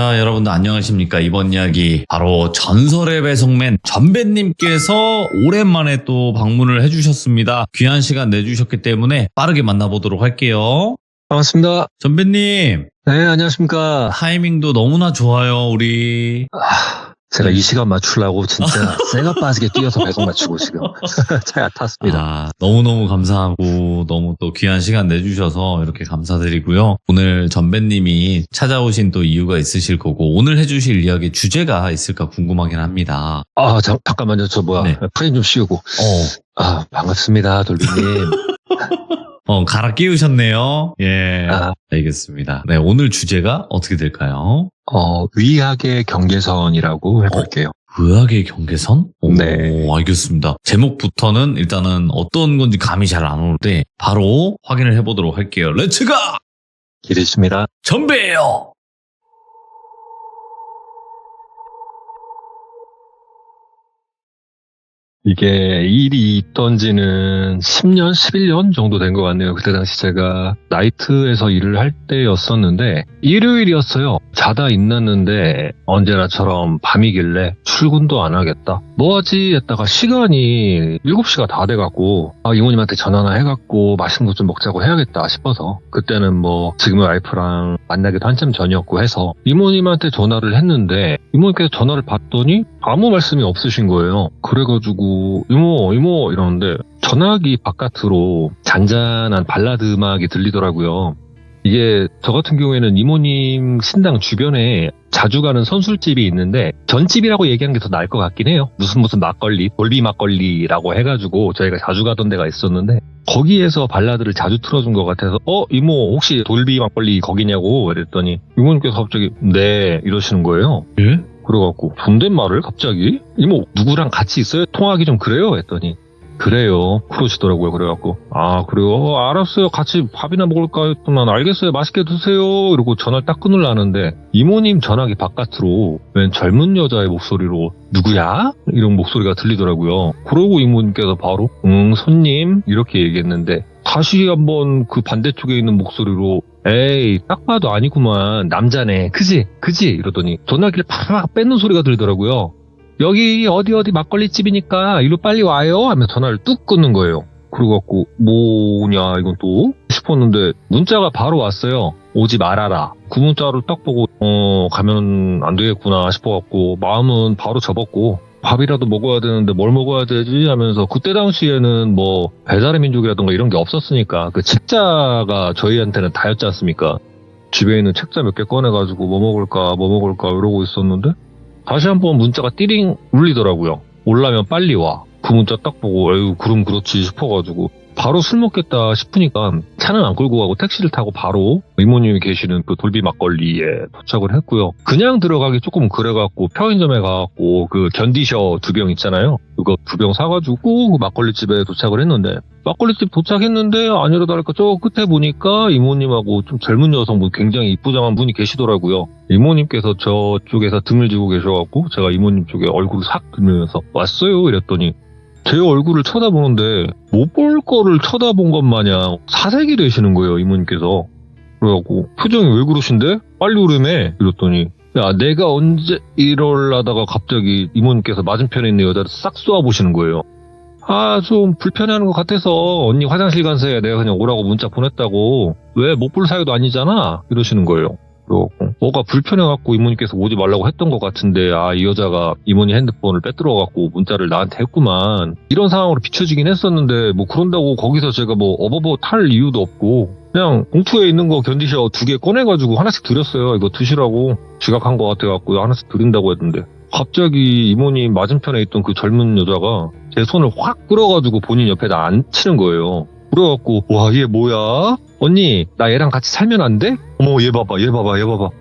자, 여러분들 안녕하십니까? 이번 이야기 바로 전설의 배송맨 전배님께서 오랜만에 또 방문을 해주셨습니다. 귀한 시간 내주셨기 때문에 빠르게 만나보도록 할게요. 반갑습니다. 전배님, 네, 안녕하십니까. 타이밍도 너무나 좋아요, 우리. 제가 이 시간 맞추려고 진짜 쇠가 빠지게 뛰어서 배송 맞추고 지금 차에 탔습니다. 너무너무 감사하고 너무 또 귀한 시간 내주셔서 이렇게 감사드리고요. 오늘 전배님이 찾아오신 또 이유가 있으실 거고 오늘 해주실 이야기 주제가 있을까 궁금하긴 합니다. 잠깐만요. 저 네. 프레임 좀 씌우고. 반갑습니다, 돌비님. 갈아 끼우셨네요. 예. 알겠습니다. 네, 오늘 주제가 어떻게 될까요? 의학의 경계선이라고 해볼게요. 의학의 경계선? 네. 알겠습니다. 제목부터는 일단은 어떤 건지 감이 잘 안 오는데 바로 확인을 해보도록 할게요. 렛츠가! 기대십니다. 전배예요! 이게 일이 있던 지는 10년, 11년 정도 된 것 같네요. 그때 당시 제가 나이트에서 일을 할 때였었는데 일요일이었어요. 자다 있났는데 언제나처럼 밤이길래 출근도 안 하겠다. 뭐하지 했다가 시간이 7시가 다 돼갖고 이모님한테 전화나 해갖고 맛있는 거 좀 먹자고 해야겠다 싶어서 그때는 뭐 지금의 와이프랑 만나기도 한참 전이었고 해서 이모님한테 전화를 했는데 이모님께서 전화를 받더니 아무 말씀이 없으신 거예요. 그래가지고 이모 이러는데 전화기 바깥으로 잔잔한 발라드 음악이 들리더라고요. 이게 저 같은 경우에는 이모님 신당 주변에 자주 가는 선술집이 있는데 전집이라고 얘기하는 게 더 나을 것 같긴 해요. 무슨 막걸리, 돌비 막걸리라고 해가지고 저희가 자주 가던 데가 있었는데 거기에서 발라드를 자주 틀어준 것 같아서 이모 혹시 돌비 막걸리 거기냐고 이랬더니 이모님께서 갑자기 네 이러시는 거예요. 예? 그래갖고 존댓말을 갑자기 이모 누구랑 같이 있어요? 통화하기 좀 그래요? 했더니 그래요. 그러시더라고요. 그래갖고 그래요? 알았어요. 같이 밥이나 먹을까 했더만 알겠어요. 맛있게 드세요. 이러고 전화를 딱 끊으려는데 이모님 전화기 바깥으로 웬 젊은 여자의 목소리로 누구야? 이런 목소리가 들리더라고요. 그러고 이모님께서 바로 손님 이렇게 얘기했는데 다시 한번 그 반대쪽에 있는 목소리로 에이 딱 봐도 아니구만 남자네 그지 이러더니 전화기를 팍 뺏는 소리가 들리더라고요. 여기 어디 막걸리집이니까 이리로 빨리 와요 하면서 전화를 뚝 끊는 거예요. 그래갖고 뭐냐 이건 또 싶었는데 문자가 바로 왔어요. 오지 말아라. 그 문자를 딱 보고 가면 안 되겠구나 싶어갖고 마음은 바로 접었고 밥이라도 먹어야 되는데 뭘 먹어야 되지 하면서 그때 당시에는 뭐 배달의 민족이라던가 이런 게 없었으니까 그 책자가 저희한테는 다였지 않습니까? 집에 있는 책자 몇 개 꺼내가지고 뭐 먹을까 이러고 있었는데 다시 한번 문자가 띠링 울리더라고요. 올라면 빨리 와. 그 문자 딱 보고 에휴 그럼 그렇지 싶어가지고 바로 술 먹겠다 싶으니까 차는 안 끌고 가고 택시를 타고 바로 이모님이 계시는 그 돌비 막걸리에 도착을 했고요. 그냥 들어가기 조금 그래갖고 편의점에 가갖고 그 견디셔 2병 있잖아요. 그거 2병 사가지고 그 막걸리집에 도착을 했는데 막걸리집 도착했는데 아니라 다를까 저 끝에 보니까 이모님하고 좀 젊은 여성분 굉장히 이쁘장한 분이 계시더라고요. 이모님께서 저쪽에서 등을 지고 계셔갖고 제가 이모님 쪽에 얼굴을 싹 들면서 왔어요 이랬더니 제 얼굴을 쳐다보는데 못 볼 거를 쳐다본 것 마냥 사색이 되시는 거예요 이모님께서. 그래갖고 표정이 왜 그러신데? 빨리 오래매 이랬더니 야 내가 언제 이럴라다가 갑자기 이모님께서 맞은편에 있는 여자를 싹 쏘아보시는 거예요. 좀 불편해하는 것 같아서 언니 화장실 간사야 내가 그냥 오라고 문자 보냈다고 왜 못 볼 사이도 아니잖아 이러시는 거예요. 그래갖고 뭐가 불편해갖고 이모님께서 오지 말라고 했던 것 같은데 이 여자가 이모님 핸드폰을 빼들어갖고 문자를 나한테 했구만 이런 상황으로 비춰지긴 했었는데 뭐 그런다고 거기서 제가 뭐 어버버 탈 이유도 없고 그냥 봉투에 있는 거 견디셔 2개 꺼내가지고 하나씩 드렸어요. 이거 드시라고 지각한 것 같아갖고 하나씩 드린다고 했는데 갑자기 이모님 맞은편에 있던 그 젊은 여자가 제 손을 확 끌어가지고 본인 옆에다 앉히는 거예요. 그래갖고 와 얘 뭐야? 언니 나 얘랑 같이 살면 안 돼? 어머 얘 봐봐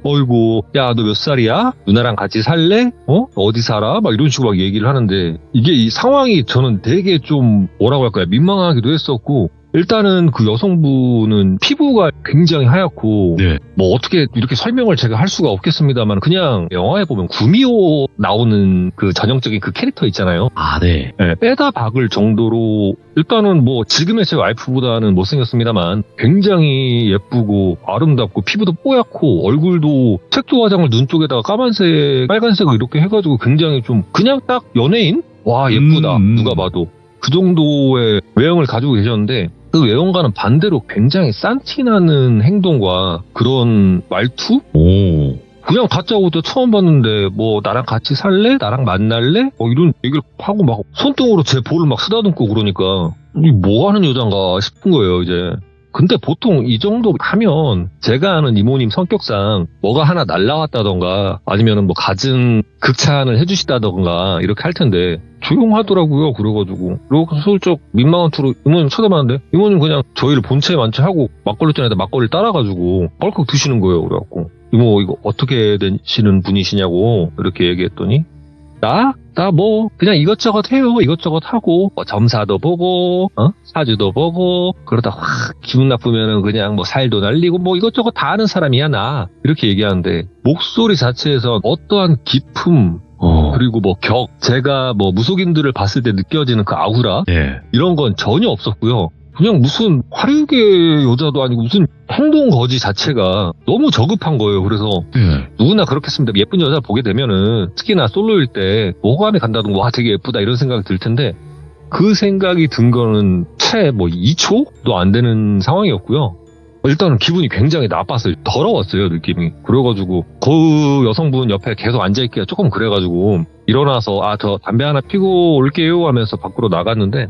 어이구 야 너 몇 살이야? 누나랑 같이 살래? 어디 살아? 막 이런 식으로 막 얘기를 하는데 이게 이 상황이 저는 되게 좀 뭐라고 할까요? 민망하기도 했었고 일단은 그 여성분은 피부가 굉장히 하얗고 네. 뭐 어떻게 이렇게 설명을 제가 할 수가 없겠습니다만 그냥 영화에 보면 구미호 나오는 그 전형적인 그 캐릭터 있잖아요. 아, 네. 네, 빼다 박을 정도로 일단은 뭐 지금의 제 와이프보다는 못생겼습니다만 굉장히 예쁘고 아름답고 피부도 뽀얗고 얼굴도 색조 화장을 눈 쪽에다가 까만색, 빨간색을 이렇게 해가지고 굉장히 좀 그냥 딱 연예인? 와 예쁘다 누가 봐도 그 정도의 외형을 가지고 계셨는데 그 외형과는 반대로 굉장히 싼티나는 행동과 그런 말투? 오. 그냥 다짜고짜 처음 봤는데 뭐 나랑 같이 살래? 나랑 만날래? 이런 얘기를 하고 막 손등으로 제 볼을 막 쓰다듬고 그러니까 이 뭐 하는 여잔가 싶은 거예요 이제. 근데 보통 이 정도 하면 제가 아는 이모님 성격상 뭐가 하나 날라왔다던가 아니면은 뭐 갖은 극찬을 해주시다던가 이렇게 할 텐데 조용하더라고요. 그래가지고 슬쩍 민망한 투로 이모님 쳐다봤는데 이모님 그냥 저희를 본체에 만체 하고 막걸리 잔에다 막걸리를 따라가지고 뻘컥 드시는 거예요. 그래갖고 이모 이거 어떻게 되시는 분이시냐고 이렇게 얘기했더니 나 뭐 그냥 이것저것 해요. 이것저것 하고 뭐 점사도 보고 사주도 보고 그러다 확 기분 나쁘면은 그냥 뭐 살도 날리고 뭐 이것저것 다 하는 사람이야 나 이렇게 얘기하는데 목소리 자체에서 어떠한 기품 그리고 뭐 제가 뭐 무속인들을 봤을 때 느껴지는 그 아우라 예. 이런 건 전혀 없었고요. 그냥 무슨 화류계 여자도 아니고 무슨 행동 거지 자체가 너무 저급한 거예요. 그래서 누구나 그렇겠습니다. 예쁜 여자 보게 되면은 특히나 솔로일 때 모감에 간다든가 와 되게 예쁘다 이런 생각이 들 텐데 그 생각이 든 거는 채 뭐 2초도 안 되는 상황이었고요. 일단은 기분이 굉장히 나빴어요. 더러웠어요 느낌이. 그래가지고 그 여성분 옆에 계속 앉아있기가 조금 그래가지고 일어나서 저 담배 하나 피고 올게요 하면서 밖으로 나갔는데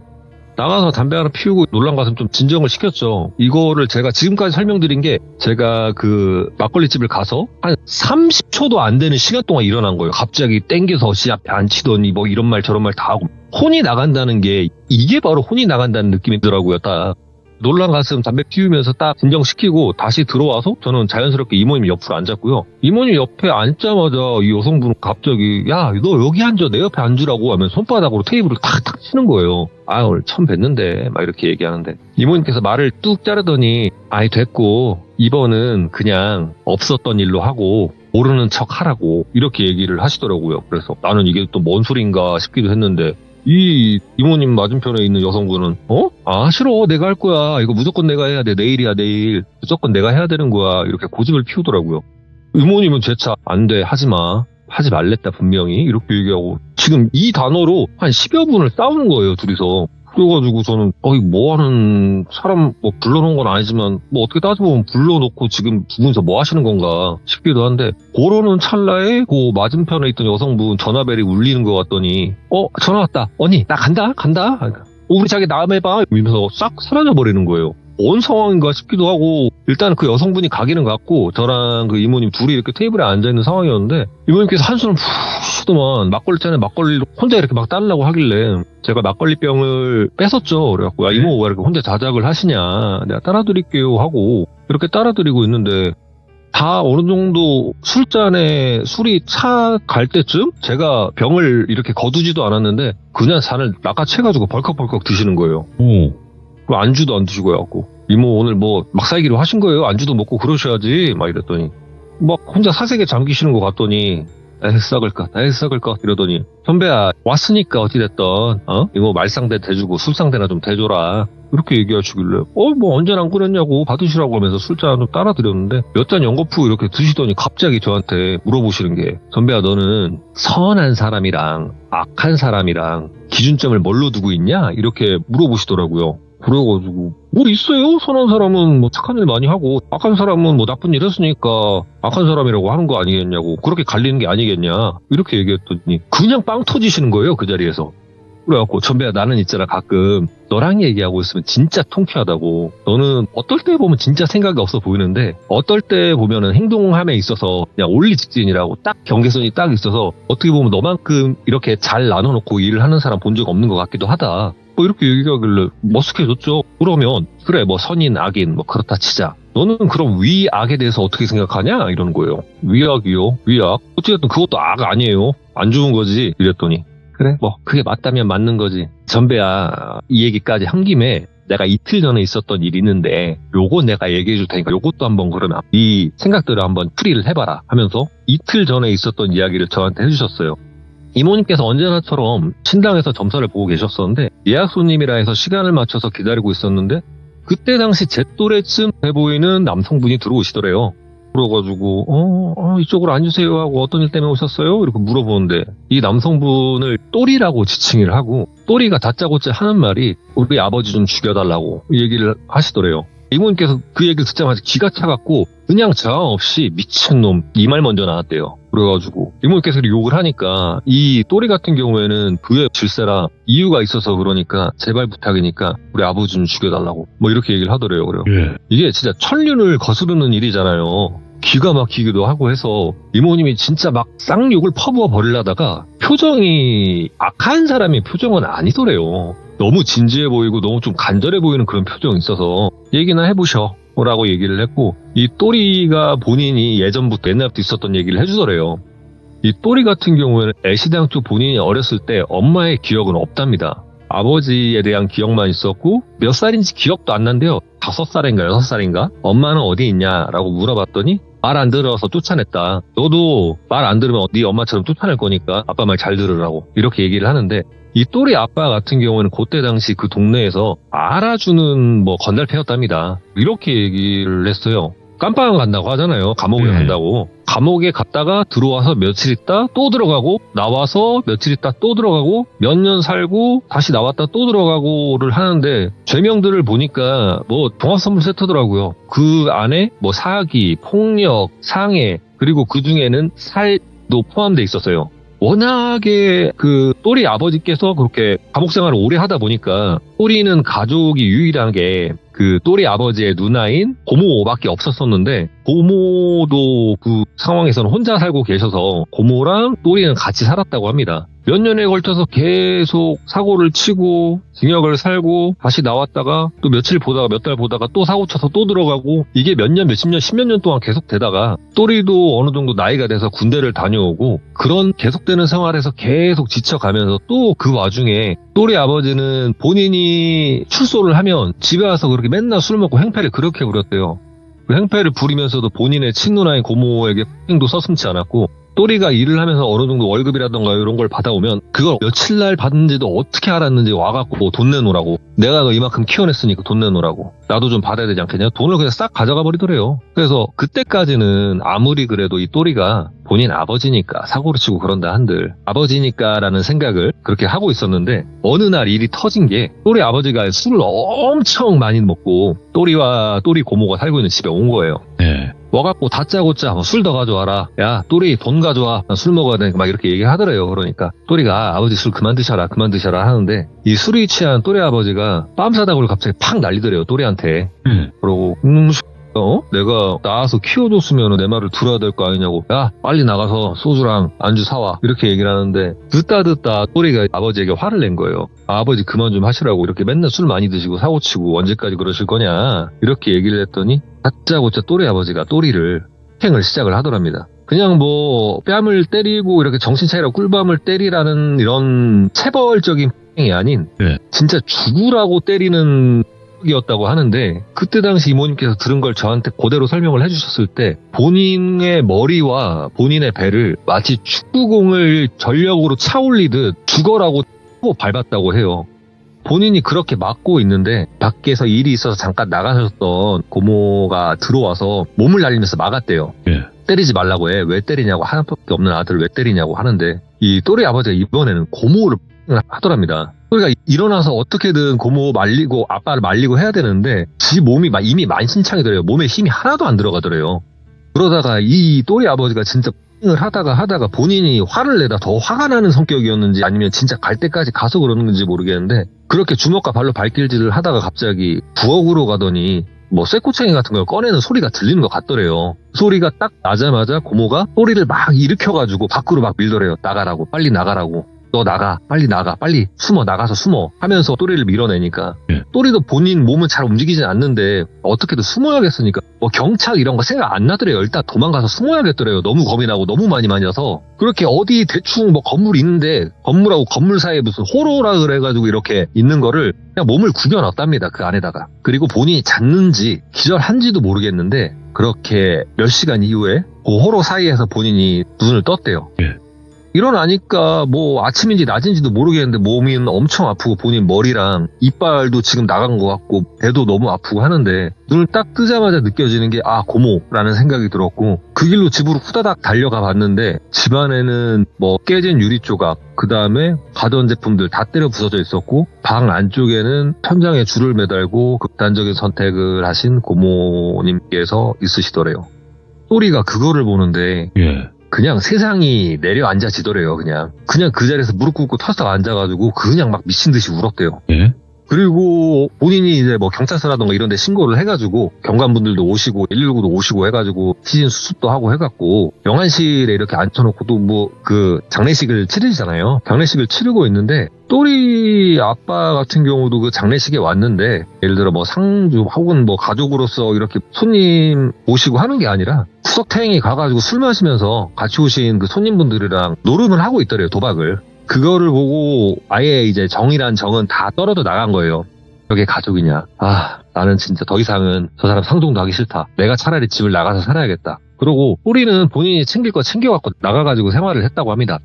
나가서 담배 하나 피우고 놀란 가슴 좀 진정을 시켰죠. 이거를 제가 지금까지 설명드린 게 제가 그 막걸리집을 가서 한 30초도 안 되는 시간 동안 일어난 거예요. 갑자기 땡겨서 씨 앞에 앉히더니 뭐 이런 말 저런 말 다 하고 혼이 나간다는 게 이게 바로 혼이 나간다는 느낌이더라고요. 딱 놀란 가슴 담배 피우면서 딱 진정시키고 다시 들어와서 저는 자연스럽게 이모님 옆으로 앉았고요. 이모님 옆에 앉자마자 이 여성분은 갑자기 야 너 여기 앉아 내 옆에 앉으라고 하면 손바닥으로 테이블을 탁탁 치는 거예요. 오늘 처음 뵀는데 막 이렇게 얘기하는데 이모님께서 말을 뚝 자르더니 아이 됐고 이번은 그냥 없었던 일로 하고 모르는 척 하라고 이렇게 얘기를 하시더라고요. 그래서 나는 이게 또 뭔 소린가 싶기도 했는데 이 이모님 맞은편에 있는 여성분은 싫어 내가 할 거야 이거 무조건 내가 해야 돼 내일이야 내일 무조건 내가 해야 되는 거야 이렇게 고집을 피우더라고요. 이모님은 재차 안 돼 하지마 하지 말랬다 분명히 이렇게 얘기하고 지금 이 단어로 한 10여 분을 싸우는 거예요 둘이서. 그래가지고 저는 뭐 하는 사람 뭐 불러놓은 건 아니지만 뭐 어떻게 따져보면 불러놓고 지금 두 분이서 뭐 하시는 건가 싶기도 한데 그러는 찰나에 그 맞은편에 있던 여성분 전화벨이 울리는 것 같더니 전화 왔다 언니 나 간다 우리 자기 다음에 봐 이러면서 싹 사라져버리는 거예요. 뭔 상황인가 싶기도 하고 일단 그 여성분이 가기는 갔고 저랑 그 이모님 둘이 이렇게 테이블에 앉아있는 상황이었는데 이모님께서 한숨을 푹 쉬더만 막걸리 잔에 막걸리를 혼자 이렇게 막 따르려고 하길래 제가 막걸리병을 뺏었죠. 그래갖고 야 이모 왜 이렇게 혼자 자작을 하시냐 내가 따라드릴게요 하고 이렇게 따라드리고 있는데 다 어느 정도 술잔에 술이 차 갈 때쯤 제가 병을 이렇게 거두지도 않았는데 그냥 잔을 낚아채가지고 벌컥벌컥 드시는 거예요. 안주도 안 드시고 해갖고 이모 오늘 뭐 막살기로 하신 거예요? 안주도 먹고 그러셔야지 막 이랬더니 막 혼자 사색에 잠기시는 것 같더니 썩을 것 이러더니 선배야 왔으니까 어찌됐든 이거 말상대 대주고 술상대나 좀 대줘라 이렇게 얘기하시길래 뭐 언제나 안 그랬냐고 받으시라고 하면서 술잔을 따라드렸는데 몇 잔 연거푸 이렇게 드시더니 갑자기 저한테 물어보시는 게 선배야 너는 선한 사람이랑 악한 사람이랑 기준점을 뭘로 두고 있냐 이렇게 물어보시더라고요. 그래가지고 뭘 있어요? 선한 사람은 뭐 착한 일 많이 하고 악한 사람은 뭐 나쁜 일 했으니까 악한 사람이라고 하는 거 아니겠냐고 그렇게 갈리는 게 아니겠냐 이렇게 얘기했더니 그냥 빵 터지시는 거예요 그 자리에서. 그래갖고 선배야 나는 있잖아 가끔 너랑 얘기하고 있으면 진짜 통쾌하다고 너는 어떨 때 보면 진짜 생각이 없어 보이는데 어떨 때 보면은 행동함에 있어서 그냥 올리 직진이라고 딱 경계선이 딱 있어서 어떻게 보면 너만큼 이렇게 잘 나눠놓고 일을 하는 사람 본 적 없는 것 같기도 하다. 뭐 이렇게 얘기하길래 머쓱해졌죠. 그러면 그래 뭐 선인 악인 뭐 그렇다 치자. 너는 그럼 위악에 대해서 어떻게 생각하냐 이러는 거예요. 위악이요? 위악? 어쨌든 그것도 악 아니에요. 안 좋은 거지 이랬더니 그래 뭐 그게 맞다면 맞는 거지. 선배야 이 얘기까지 한 김에 내가 이틀 전에 있었던 일이 있는데 요거 내가 얘기해 줄 테니까 요것도 한번 그러면 이 생각들을 한번 풀이를 해봐라 하면서 이틀 전에 있었던 이야기를 저한테 해주셨어요. 이모님께서 언제나처럼 신당에서 점사를 보고 계셨었는데 예약 손님이라 해서 시간을 맞춰서 기다리고 있었는데 그때 당시 제 또래쯤 돼 보이는 남성분이 들어오시더래요. 그래가지고 이쪽으로 앉으세요 하고 어떤 일 때문에 오셨어요? 이렇게 물어보는데 이 남성분을 또리라고 지칭을 하고 또리가 다짜고짜 하는 말이 우리 아버지 좀 죽여달라고 얘기를 하시더래요. 이모님께서 그 얘기를 듣자마자 기가 차갖고 그냥 저항 없이 미친놈 이 말 먼저 나왔대요. 그래가지고 이모님께서 욕을 하니까 이 또리 같은 경우에는 그의 질세라 이유가 있어서 그러니까 제발 부탁이니까 우리 아버지 좀 죽여달라고 뭐 이렇게 얘기를 하더래요. 그래요. 이게 진짜 천륜을 거스르는 일이잖아요. 기가 막히기도 하고 해서 이모님이 진짜 막 쌍욕을 퍼부어 버리려다가 표정이 악한 사람의 표정은 아니더래요. 너무 진지해 보이고 너무 좀 간절해 보이는 그런 표정이 있어서 얘기나 해보셔 라고 얘기를 했고 이 또리가 본인이 예전부터 옛날부터 있었던 얘기를 해주더래요. 이 또리 같은 경우에는 애시당 쪽 본인이 어렸을 때 엄마의 기억은 없답니다. 아버지에 대한 기억만 있었고 몇 살인지 기억도 안 난대요. 5살인가 6살인가? 엄마는 어디 있냐라고 물어봤더니 말 안 들어서 쫓아냈다. 너도 말 안 들으면 네 엄마처럼 쫓아낼 거니까 아빠 말 잘 들으라고 이렇게 얘기를 하는데 이 또리 아빠 같은 경우는 그때 당시 그 동네에서 알아주는 뭐 건달패였답니다. 이렇게 얘기를 했어요. 깜빵 간다고 하잖아요. 감옥에 간다고. 감옥에 갔다가 들어와서 며칠 있다 또 들어가고 나와서 며칠 있다 또 들어가고 몇 년 살고 다시 나왔다 또 들어가고를 하는데 죄명들을 보니까 뭐 종합선물 세트더라고요. 그 안에 뭐 사기, 폭력, 상해 그리고 그 중에는 살도 포함되어 있었어요. 워낙에 그 또리 아버지께서 그렇게 감옥 생활을 오래 하다 보니까 또리는 가족이 유일하게 그 또리 아버지의 누나인 고모밖에 없었었는데 고모도 그 상황에서는 혼자 살고 계셔서 고모랑 또리는 같이 살았다고 합니다. 몇 년에 걸쳐서 계속 사고를 치고 징역을 살고 다시 나왔다가 또 며칠 보다가 몇 달 보다가 또 사고 쳐서 또 들어가고 이게 몇 년, 몇십 년, 10몇 년 동안 계속 되다가 또리도 어느 정도 나이가 돼서 군대를 다녀오고 그런 계속되는 생활에서 계속 지쳐가면서 또 그 와중에 또리 아버지는 본인이 출소를 하면 집에 와서 그렇게 맨날 술 먹고 행패를 그렇게 부렸대요. 그 행패를 부리면서도 본인의 친누나인 고모에게 폭행도 서슴지 않았고 또리가 일을 하면서 어느 정도 월급이라던가 이런 걸 받아오면 그걸 며칠 날 받는지도 어떻게 알았는지 와갖고 돈 내놓으라고 내가 너 이만큼 키워냈으니까 돈 내놓으라고 나도 좀 받아야 되지 않겠냐 돈을 그냥 싹 가져가 버리더래요. 그래서 그때까지는 아무리 그래도 이 또리가 본인 아버지니까 사고를 치고 그런다 한들 아버지니까 라는 생각을 그렇게 하고 있었는데 어느 날 일이 터진 게 또리 아버지가 술을 엄청 많이 먹고 또리와 또리 고모가 살고 있는 집에 온 거예요. 네. 와갖고 다짜고짜 술 더 가져와라. 야 또리 돈 가져와. 나 술 먹어야 되니까 막 이렇게 얘기하더래요. 그러니까 또리가 아버지 술 그만 드셔라 하는데 이 술이 취한 또리 아버지가 빰사다구를 갑자기 팍 날리더래요. 또리한테. 그러고 내가 낳아서 키워줬으면 내 말을 들어야 될 거 아니냐고. 야 빨리 나가서 소주랑 안주 사와. 이렇게 얘기를 하는데 듣다 또리가 아버지에게 화를 낸 거예요. 아버지 그만 좀 하시라고. 이렇게 맨날 술 많이 드시고 사고치고 언제까지 그러실 거냐. 이렇게 얘기를 했더니 다짜고짜 또리 아버지가 또리를 폭행을 시작을 하더랍니다. 그냥 뭐 뺨을 때리고 이렇게 정신 차리라고 꿀밤을 때리라는 이런 체벌적인 폭행이 아닌 진짜 죽으라고 때리는 이었다고 하는데 그때 당시 이모님께서 들은 걸 저한테 그대로 설명을 해주셨을 때 본인의 머리와 본인의 배를 마치 축구공을 전력으로 차올리듯 죽어라고 밟았다고 해요. 본인이 그렇게 맞고 있는데 밖에서 일이 있어서 잠깐 나가셨던 고모가 들어와서 몸을 날리면서 막았대요. 때리지 말라고 해. 왜 때리냐고. 하나밖에 없는 아들을 왜 때리냐고 하는데 이 또리 아버지가 이번에는 고모를 하더랍니다. 또리가 일어나서 어떻게든 고모 말리고 아빠를 말리고 해야 되는데 지 몸이 이미 만신창이더래요. 몸에 힘이 하나도 안 들어가더래요. 그러다가 이 또리 아버지가 진짜 을 하다가 본인이 화를 내다 더 화가 나는 성격이었는지 아니면 진짜 갈 때까지 가서 그러는 건지 모르겠는데 그렇게 주먹과 발로 발길질을 하다가 갑자기 부엌으로 가더니 뭐 쇠꼬챙이 같은 걸 꺼내는 소리가 들리는 것 같더래요. 소리가 딱 나자마자 고모가 소리를 막 일으켜가지고 밖으로 막 밀더래요. 나가라고. 빨리 나가라고. 너 나가, 빨리 숨어, 나가서 숨어 하면서 또리를 밀어내니까 예. 또리도 본인 몸은 잘 움직이진 않는데 어떻게든 숨어야겠으니까 뭐 경찰 이런 거 생각 안 나더래요. 일단 도망가서 숨어야겠더래요. 너무 겁이 나고 너무 많이 맞아서. 그렇게 어디 대충 뭐 건물이 있는데 건물하고 건물 사이에 무슨 호로라 그래가지고 이렇게 있는 거를 그냥 몸을 구겨놨답니다. 그 안에다가. 그리고 본인이 잤는지 기절한지도 모르겠는데 그렇게 몇 시간 이후에 그 호로 사이에서 본인이 눈을 떴대요. 예. 일어나니까 뭐 아침인지 낮인지도 모르겠는데 몸이 엄청 아프고 본인 머리랑 이빨도 지금 나간 것 같고 배도 너무 아프고 하는데 눈을 딱 뜨자마자 느껴지는 게 고모라는 생각이 들었고 그 길로 집으로 후다닥 달려가 봤는데 집안에는 뭐 깨진 유리 조각 그 다음에 가전제품들 다 때려 부서져 있었고 방 안쪽에는 천장에 줄을 매달고 극단적인 선택을 하신 고모님께서 있으시더래요. 또리가 그거를 보는데 예. 그냥 세상이 내려앉아지더래요. 그냥 그 자리에서 무릎 꿇고 터석 앉아가지고 그냥 막 미친 듯이 울었대요. 예. 그리고 본인이 이제 뭐 경찰서라던가 이런 데 신고를 해가지고 경관분들도 오시고 119도 오시고 해가지고 시신 수습도 하고 해갖고 영안실에 이렇게 앉혀놓고 또 뭐 그 장례식을 치르시잖아요. 장례식을 치르고 있는데 또리 아빠 같은 경우도 그 장례식에 왔는데 예를 들어 뭐 상주 혹은 뭐 가족으로서 이렇게 손님 모시고 하는 게 아니라 구석탱이 가가지고 술 마시면서 같이 오신 그 손님분들이랑 노름을 하고 있더래요. 도박을. 그거를 보고 아예 이제 정이란 정은 다 떨어져 나간 거예요. 저게 가족이냐. 나는 진짜 더 이상은 저 사람 상종도 하기 싫다. 내가 차라리 집을 나가서 살아야겠다. 그러고 또리는 본인이 챙길 거 챙겨갖고 나가가지고 생활을 했다고 합니다.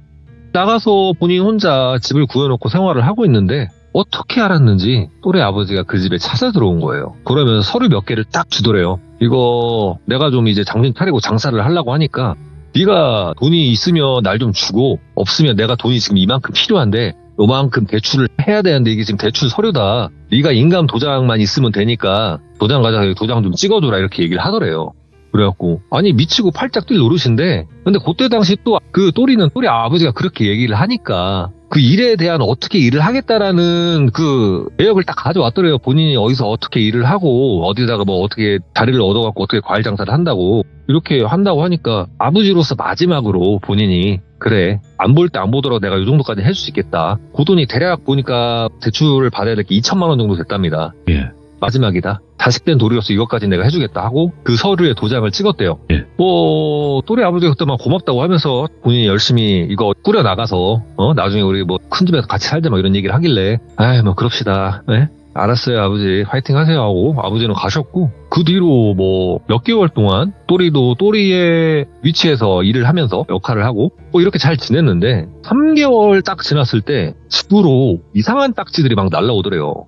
나가서 본인 혼자 집을 구해놓고 생활을 하고 있는데 어떻게 알았는지 또래 아버지가 그 집에 찾아 들어온 거예요. 그러면서 서류 몇 개를 딱 주더래요. 이거 내가 좀 이제 정신 차리고 장사를 하려고 하니까 네가 돈이 있으면 날 좀 주고 없으면 내가 돈이 지금 이만큼 필요한데 요만큼 대출을 해야 되는데 이게 지금 대출 서류다. 네가 인감 도장만 있으면 되니까 도장 가져서 도장 좀 찍어줘라 이렇게 얘기를 하더래요. 그래갖고 아니 미치고 팔짝 뛸 노릇인데 근데 그때 당시 또 그 또리는 또리 아버지가 그렇게 얘기를 하니까 그 일에 대한 어떻게 일을 하겠다라는 그 내역을 딱 가져왔더래요. 본인이 어디서 어떻게 일을 하고 어디다가 뭐 어떻게 자리를 얻어갖고 어떻게 과일 장사를 한다고 이렇게 한다고 하니까 아버지로서 마지막으로 본인이 그래 안 볼 때 안 보더라도 내가 이 정도까지 해줄 수 있겠다. 그 돈이 대략 보니까 대출을 받아야 될 게 2천만 원 정도 됐답니다. 예. 마지막이다. 자식된 도리로서 이것까지 내가 해주겠다 하고 그 서류에 도장을 찍었대요. 예. 뭐 또래 아버지가 그때 막 고맙다고 하면서 본인이 열심히 이거 꾸려 나가서 나중에 우리 뭐 큰 집에서 같이 살자 뭐 이런 얘기를 하길래 뭐 그럽시다. 네? 알았어요 아버지 화이팅 하세요 하고 아버지는 가셨고 그 뒤로 뭐 몇 개월 동안 또리도 또리의 위치에서 일을 하면서 역할을 하고 뭐 이렇게 잘 지냈는데 3개월 딱 지났을 때 집으로 이상한 딱지들이 막 날라오더래요.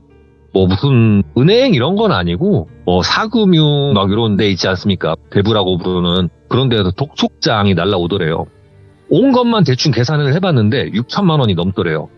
뭐 무슨 은행 이런 건 아니고 뭐 사금융 막 이런 데 있지 않습니까? 대부라고 부르는 그런 데에서 독촉장이 날라오더래요. 온 것만 대충 계산을 해봤는데 6천만 원이 넘더래요.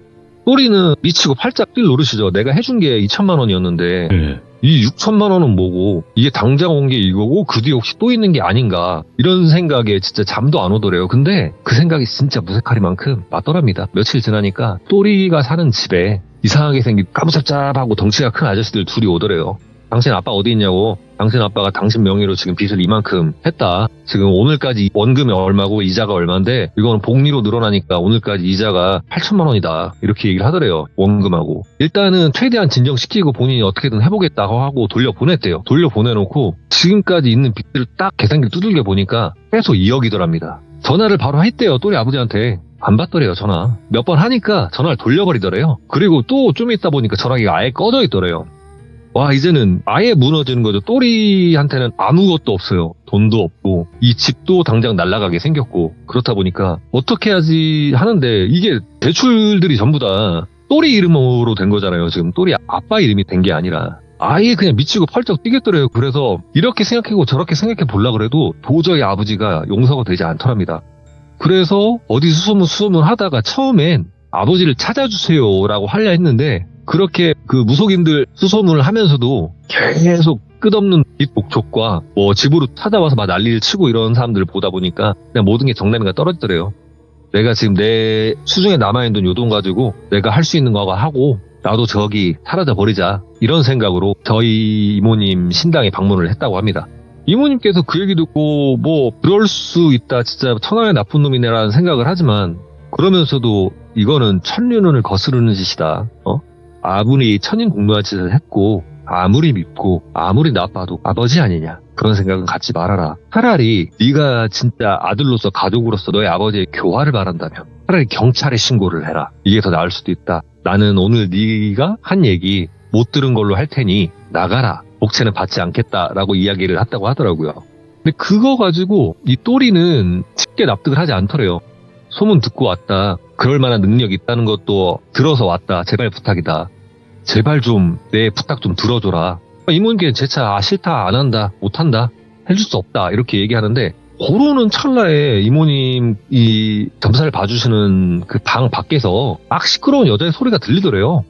또리는 미치고 팔짝 뛸 노릇이죠. 내가 해준 게 2천만 원이었는데 예. 이 6천만 원은 뭐고 이게 당장 온 게 이거고 그 뒤에 혹시 또 있는 게 아닌가 이런 생각에 진짜 잠도 안 오더래요. 근데 그 생각이 진짜 무색하리만큼 맞더랍니다. 며칠 지나니까 또리가 사는 집에 이상하게 생긴 까무잡잡하고 덩치가 큰 아저씨들 둘이 오더래요. 당신 아빠 어디 있냐고. 당신 아빠가 당신 명의로 지금 빚을 이만큼 했다. 지금 오늘까지 원금이 얼마고 이자가 얼마인데 이거는 복리로 늘어나니까 오늘까지 이자가 8천만 원이다. 이렇게 얘기를 하더래요. 원금하고. 일단은 최대한 진정시키고 본인이 어떻게든 해보겠다고 하고 돌려보냈대요. 돌려보내놓고 지금까지 있는 빚을 딱 계산기를 두들겨 보니까 계속 2억이더랍니다. 전화를 바로 했대요. 또래 아버지한테. 안 받더래요 전화. 몇 번 하니까 전화를 돌려버리더래요. 그리고 또 좀 있다 보니까 전화기가 아예 꺼져 있더래요. 와 이제는 아예 무너지는 거죠. 또리한테는 아무것도 없어요. 돈도 없고 이 집도 당장 날아가게 생겼고 그렇다 보니까 어떻게 하지 하는데 이게 대출들이 전부 다 또리 이름으로 된 거잖아요. 지금 또리 아빠 이름이 된 게 아니라 아예 그냥 미치고 펄쩍 뛰겠더래요. 그래서 이렇게 생각하고 저렇게 생각해 보려고 해도 도저히 아버지가 용서가 되지 않더랍니다. 그래서 어디 수소문 하다가 처음엔 아버지를 찾아주세요라고 하려 했는데 그렇게 그 무속인들 수소문을 하면서도 계속 끝없는 빚 목촉과 뭐 집으로 찾아와서 막 난리를 치고 이런 사람들을 보다 보니까 그냥 모든 게 정남이가 떨어지더래요. 내가 지금 내 수중에 남아있는 돈 요 돈 가지고 내가 할 수 있는 거 하고 나도 저기 사라져 버리자 이런 생각으로 저희 이모님 신당에 방문을 했다고 합니다. 이모님께서 그 얘기 듣고 뭐 그럴 수 있다 진짜 천하의 나쁜 놈이네라는 생각을 하지만 그러면서도 이거는 천륜을 거스르는 짓이다. 아무리 천인공노한 짓을 했고 아무리 밉고 아무리 나빠도 아버지 아니냐. 그런 생각은 갖지 말아라. 차라리 네가 진짜 아들로서 가족으로서 너의 아버지의 교화를 바란다면 차라리 경찰에 신고를 해라. 이게 더 나을 수도 있다. 나는 오늘 네가 한 얘기 못 들은 걸로 할 테니 나가라. 복채는 받지 않겠다라고 이야기를 했다고 하더라고요. 근데 그거 가지고 이 또리는 쉽게 납득을 하지 않더래요. 소문 듣고 왔다. 그럴 만한 능력이 있다는 것도 들어서 왔다. 제발 부탁이다. 제발 좀 내 부탁 좀 들어줘라. 이모님께 제 차 싫다, 안 한다, 못 한다, 해줄 수 없다 이렇게 얘기하는데 고르는 찰나에 이모님 이 점사를 봐주시는 그 방 밖에서 막 시끄러운 여자의 소리가 들리더래요.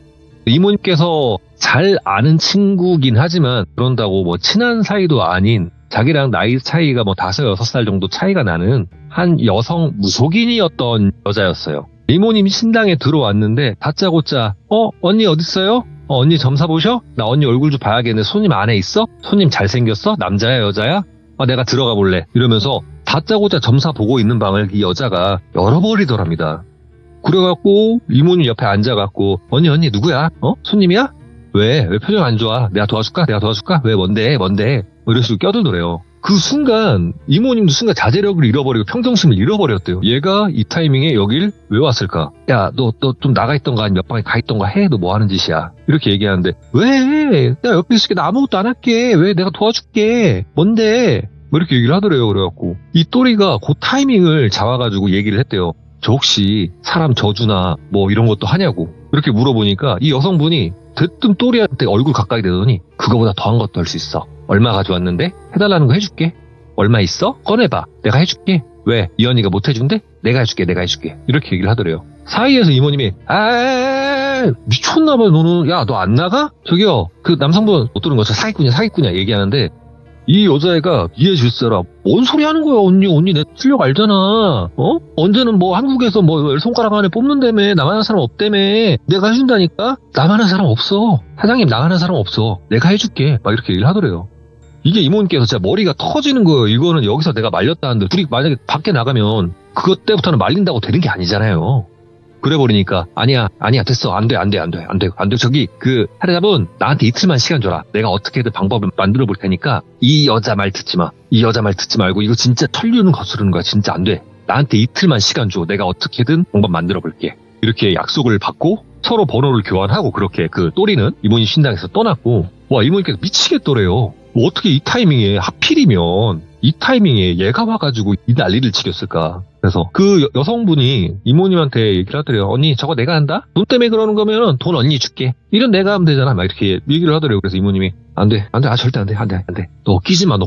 이모님께서 잘 아는 친구긴 하지만 그런다고 뭐 친한 사이도 아닌 자기랑 나이 차이가 뭐 5, 6살 정도 차이가 나는 한 여성 무속인이었던 여자였어요. 이모님이 신당에 들어왔는데 다짜고짜 언니 어딨어요? 언니 점사 보셔? 나 언니 얼굴 좀 봐야겠네. 손님 안에 있어? 손님 잘생겼어? 남자야 여자야? 내가 들어가 볼래. 이러면서 다짜고짜 점사 보고 있는 방을 이 여자가 열어버리더랍니다. 그래갖고 이모님 옆에 앉아갖고 언니 누구야? 손님이야? 왜 표정 안 좋아? 내가 도와줄까? 왜 뭔데? 이런 식으로 껴들더래요. 그 순간 이모님도 순간 자제력을 잃어버리고 평정심을 잃어버렸대요. 얘가 이 타이밍에 여길 왜 왔을까? 야, 너 좀 나가 있던가 아니면 옆방에 가 있던가 해. 너 뭐 하는 짓이야? 이렇게 얘기하는데 왜? 내가 옆에 있을게. 나 아무것도 안 할게. 왜? 내가 도와줄게. 뭔데? 뭐 이렇게 얘기를 하더래요. 그래갖고 이 또리가 그 타이밍을 잡아가지고 얘기를 했대요. 저 혹시 사람 저주나 뭐 이런 것도 하냐고 이렇게 물어보니까 이 여성분이 대뜸 또리한테 얼굴 가까이 대더니 그거보다 더한 것도 할 수 있어. 얼마 가져왔는데? 해달라는 거 해줄게. 얼마 있어? 꺼내봐. 내가 해줄게. 왜? 이 언니가 못 해준대? 내가 해줄게. 이렇게 얘기를 하더래요. 사이에서 이모님이 미쳤나봐 너는. 야, 너 안 나가? 저기요 그 남성분 못 들은 거죠. 사기꾼이야 얘기하는데 이 여자애가 이해 질서라. 뭔 소리 하는 거야 언니 내 실력 알잖아. 언제는 뭐 한국에서 뭐 손가락 안에 뽑는다며. 나만 하는 사람 없다며. 내가 해준다니까. 나만 하는 사람 없어. 사장님 나만 하는 사람 없어. 내가 해줄게. 막 이렇게 얘기를 하더래요. 이게 이모님께서 진짜 머리가 터지는 거예요. 이거는 여기서 내가 말렸다는데 둘이 만약에 밖에 나가면 그것 때부터는 말린다고 되는 게 아니잖아요. 그래버리니까 아니야 됐어 안 돼 저기 그 사례자분 나한테 이틀만 시간 줘라. 내가 어떻게든 방법을 만들어 볼 테니까 이 여자 말 듣지 말고 이거 진짜 천륜은 거스르는 거야. 진짜 안 돼. 나한테 이틀만 시간 줘. 내가 어떻게든 방법 만들어 볼게. 이렇게 약속을 받고 서로 번호를 교환하고 그렇게 그 또리는 이모님 신당에서 떠났고 와 이모님께서 미치겠더래요. 뭐 어떻게 이 타이밍에 하필이면 이 타이밍에 얘가 와가지고 이 난리를 치겠을까. 그래서 그 여성분이 이모님한테 얘기를 하더래요. 언니 저거 내가 한다? 돈 때문에 그러는 거면은 돈 언니 줄게. 일은 내가 하면 되잖아. 막 이렇게 얘기를 하더래요. 그래서 이모님이 안 돼. 절대 안 돼. 너 끼지 마. 너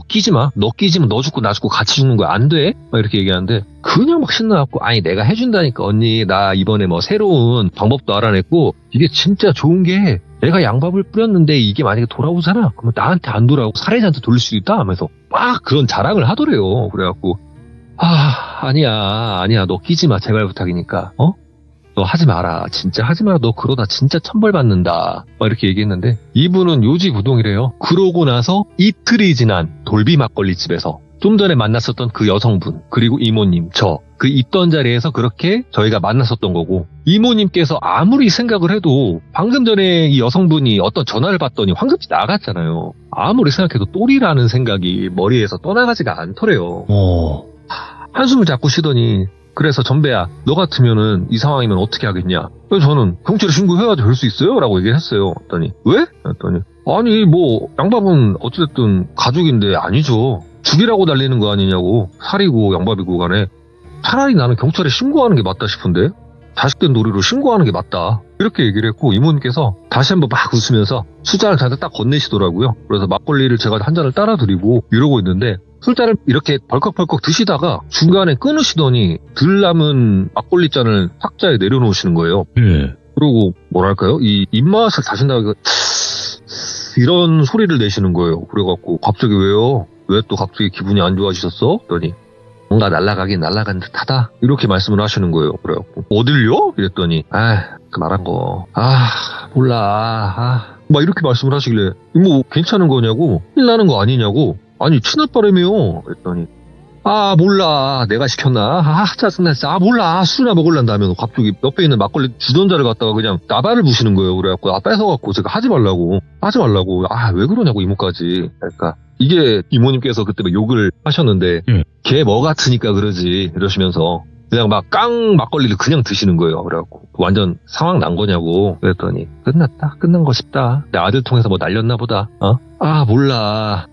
끼지면 너 죽고 나 죽고 같이 죽는 거야. 안 돼. 막 이렇게 얘기하는데 그냥 막 신나갖고 아니 내가 해준다니까 언니. 나 이번에 뭐 새로운 방법도 알아냈고 이게 진짜 좋은 게 내가 양밥을 뿌렸는데 이게 만약에 돌아오잖아. 그러면 나한테 안 돌아오고 사례자한테 돌릴 수도 있다 하면서 막 그런 자랑을 하더래요. 그래갖고 아니야 너 끼지 마. 제발 부탁이니까 너 하지 마라. 진짜 하지 마라. 너 그러다 진짜 천벌 받는다. 막 이렇게 얘기했는데 이분은 요지부동이래요. 그러고 나서 이틀이 지난 돌비 막걸리집에서 좀 전에 만났었던 그 여성분 그리고 이모님 그 있던 자리에서 그렇게 저희가 만났었던 거고 이모님께서 아무리 생각을 해도 방금 전에 이 여성분이 어떤 전화를 받더니 황급히 나갔잖아요. 아무리 생각해도 또리라는 생각이 머리에서 떠나가지가 않더래요. 한숨을 자꾸 쉬더니 그래서 전배야 너 같으면은 이 상황이면 어떻게 하겠냐. 그래서 저는 경찰에 신고해야지 될 수 있어요? 라고 얘기를 했어요. 했더니 왜? 했더니 아니 뭐 양밥은 어찌됐든 가족인데 아니죠. 죽이라고 달리는 거 아니냐고. 살이고 양밥이고 간에 차라리 나는 경찰에 신고하는 게 맞다 싶은데 자식된 놀이로 신고하는 게 맞다. 이렇게 얘기를 했고 이모님께서 다시 한번 막 웃으면서 술잔을 저한테 딱 건네시더라고요. 그래서 막걸리를 제가 한 잔을 따라 드리고 이러고 있는데 술잔을 이렇게 벌컥벌컥 드시다가 중간에 끊으시더니 들 남은 막걸리잔을 탁자에 내려놓으시는 거예요. 그리고 뭐랄까요? 이 입맛을 다신다고 이런 소리를 내시는 거예요. 그래갖고 갑자기 왜요? 왜 또 갑자기 기분이 안 좋아지셨어? 그랬더니 뭔가 날아간 듯하다 이렇게 말씀을 하시는 거예요. 그래갖고 어딜요? 이랬더니 그 말한 거 몰라 막 이렇게 말씀을 하시길래 뭐 괜찮은 거냐고 일 나는 거 아니냐고 아니 친아빠라며요. 그랬더니 아 몰라 내가 시켰나? 아 짜증나 진짜. 아 몰라 술이나 먹을란다면 갑자기 옆에 있는 막걸리 주전자를 갖다가 그냥 나발을 부시는 거예요. 그래갖고 뺏어갖고 제가 하지 말라고 아 왜 그러냐고 이모까지. 그러니까 이게 이모님께서 그때 막 욕을 하셨는데 걔 뭐 같으니까 그러지 이러시면서 그냥 막 깡 막걸리를 그냥 드시는 거예요. 그래갖고 완전 상황 난 거냐고 그랬더니 끝난 거 싶다. 내 아들 통해서 뭐 날렸나 보다. 아 몰라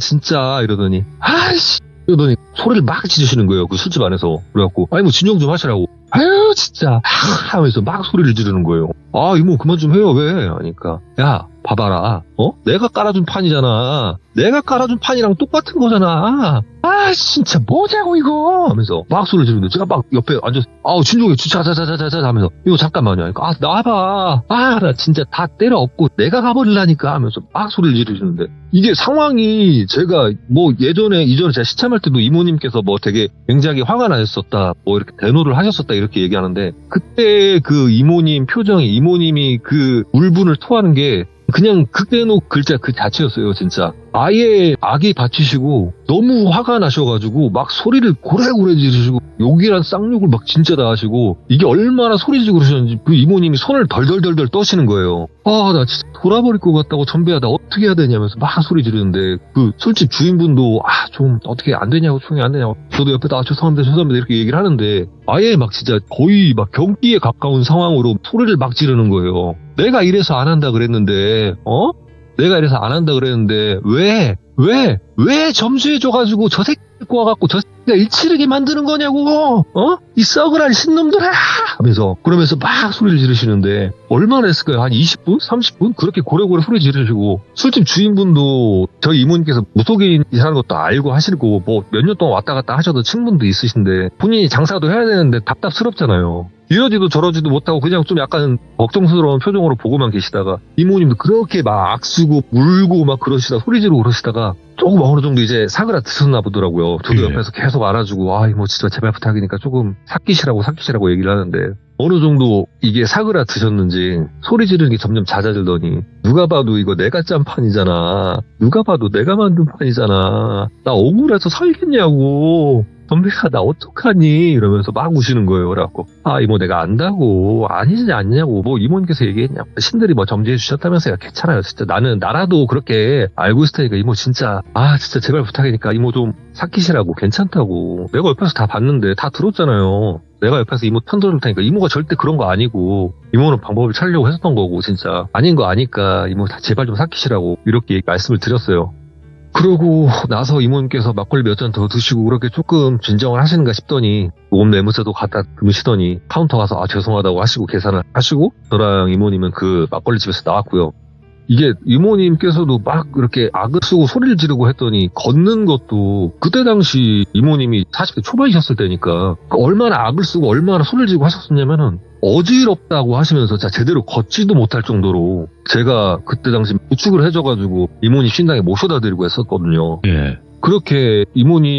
진짜 이러더니 아이씨 이러더니 소리를 막 지르시는 거예요. 그 술집 안에서. 그래갖고 아니 뭐 진정 좀 하시라고. 아유 진짜 하면서 막 소리를 지르는 거예요. 아 이모 그만 좀 해요. 왜? 하니까 야 봐봐라 내가 깔아준 판이잖아. 내가 깔아준 판이랑 똑같은 거잖아. 아 진짜 뭐냐고 이거 하면서 막 소리를 지르는데 제가 막 옆에 앉아서 아우 진정해 자자자자자 하면서 이거 잠깐만요. 그러니까 아 나와봐. 아 나 진짜 다 때려 엎고 내가 가버리려니까 하면서 막 소리를 지르시는데 이게 상황이 제가 뭐 이전에 제가 시참할 때도 이모님께서 뭐 되게 굉장히 화가 나셨었다 뭐 이렇게 대노를 하셨었다 이렇게 얘기하는데 그때 그 이모님 표정이 이모님이 그 울분을 토하는 게 그냥 극대노 글자 그 자체였어요. 진짜 아예 악이 받치시고 너무 화가 나셔가지고 막 소리를 고래고래 지르시고 욕이란 쌍욕을 막 진짜 다 하시고 이게 얼마나 소리 지르고 그러셨는지 그 이모님이 손을 덜덜덜덜 떠시는 거예요. 아 나 진짜 돌아버릴 것 같다고 전배야 나 어떻게 해야 되냐면서 막 소리 지르는데 그 술집 주인분도 좀 어떻게 안 되냐고 총이 안 되냐고 저도 옆에서 죄송합니다 이렇게 얘기를 하는데 아예 막 진짜 거의 막 경기에 가까운 상황으로 소리를 막 지르는 거예요. 내가 이래서 안 한다 그랬는데 내가 이래서 안 한다 그랬는데 왜 점수해줘가지고 저 새끼 데리고 와갖고 저 새끼가 일치르게 만드는 거냐고 이 썩을한 신놈들아 하면서 그러면서 막 소리를 지르시는데 얼마나 했을까요? 한 20분? 30분? 그렇게 고래고래 소리 지르시고 술집 주인분도 저희 이모님께서 무속인이라는 것도 알고 하시고 뭐 몇 년 동안 왔다 갔다 하셔도 친분도 있으신데 본인이 장사도 해야 되는데 답답스럽잖아요. 이러지도 저러지도 못하고 그냥 좀 약간 걱정스러운 표정으로 보고만 계시다가 이모님도 그렇게 막 악쓰고 울고 막 소리 지르고 그러시다가 조금 어느 정도 이제 사그라 드셨나 보더라고요. 저도 옆에서 계속 알아주고 이모 진짜 제발 부탁이니까 조금 삭히시라고 얘기를 하는데 어느 정도 이게 사그라 드셨는지 소리 지르는 게 점점 잦아들더니 누가 봐도 이거 내가 짠 판이잖아. 누가 봐도 내가 만든 판이잖아. 나 억울해서 살겠냐고. 선배가 나 어떡하니 이러면서 막 우시는 거예요. 그래갖고 이모 내가 안다고 아니지 않냐고 뭐 이모님께서 얘기했냐고 신들이 뭐 점지해 주셨다면서요. 괜찮아요. 진짜 나라도 그렇게 알고 있을 테니까 이모 진짜 진짜 제발 부탁이니까 이모 좀 삭히시라고 괜찮다고 내가 옆에서 다 봤는데 다 들었잖아요. 내가 옆에서 이모 편 들을 테니까 이모가 절대 그런 거 아니고 이모는 방법을 찾으려고 했었던 거고 진짜 아닌 거 아니까 이모 제발 좀 삭히시라고 이렇게 말씀을 드렸어요. 그러고 나서 이모님께서 막걸리 몇 잔 더 드시고 그렇게 조금 진정을 하시는가 싶더니 모금 매무새도 갖다 드시더니 카운터 가서 죄송하다고 하시고 계산을 하시고 저랑 이모님은 그 막걸리 집에서 나왔고요. 이게 이모님께서도 막 이렇게 악을 쓰고 소리를 지르고 했더니 걷는 것도 그때 당시 이모님이 40대 초반이셨을 때니까 얼마나 악을 쓰고 얼마나 소리를 지르고 하셨었냐면은 어지럽다고 하시면서 제대로 걷지도 못할 정도로 제가 그때 당시 부축을 해줘가지고 이모님 신당에 모셔다 드리고 했었거든요. 예. 그렇게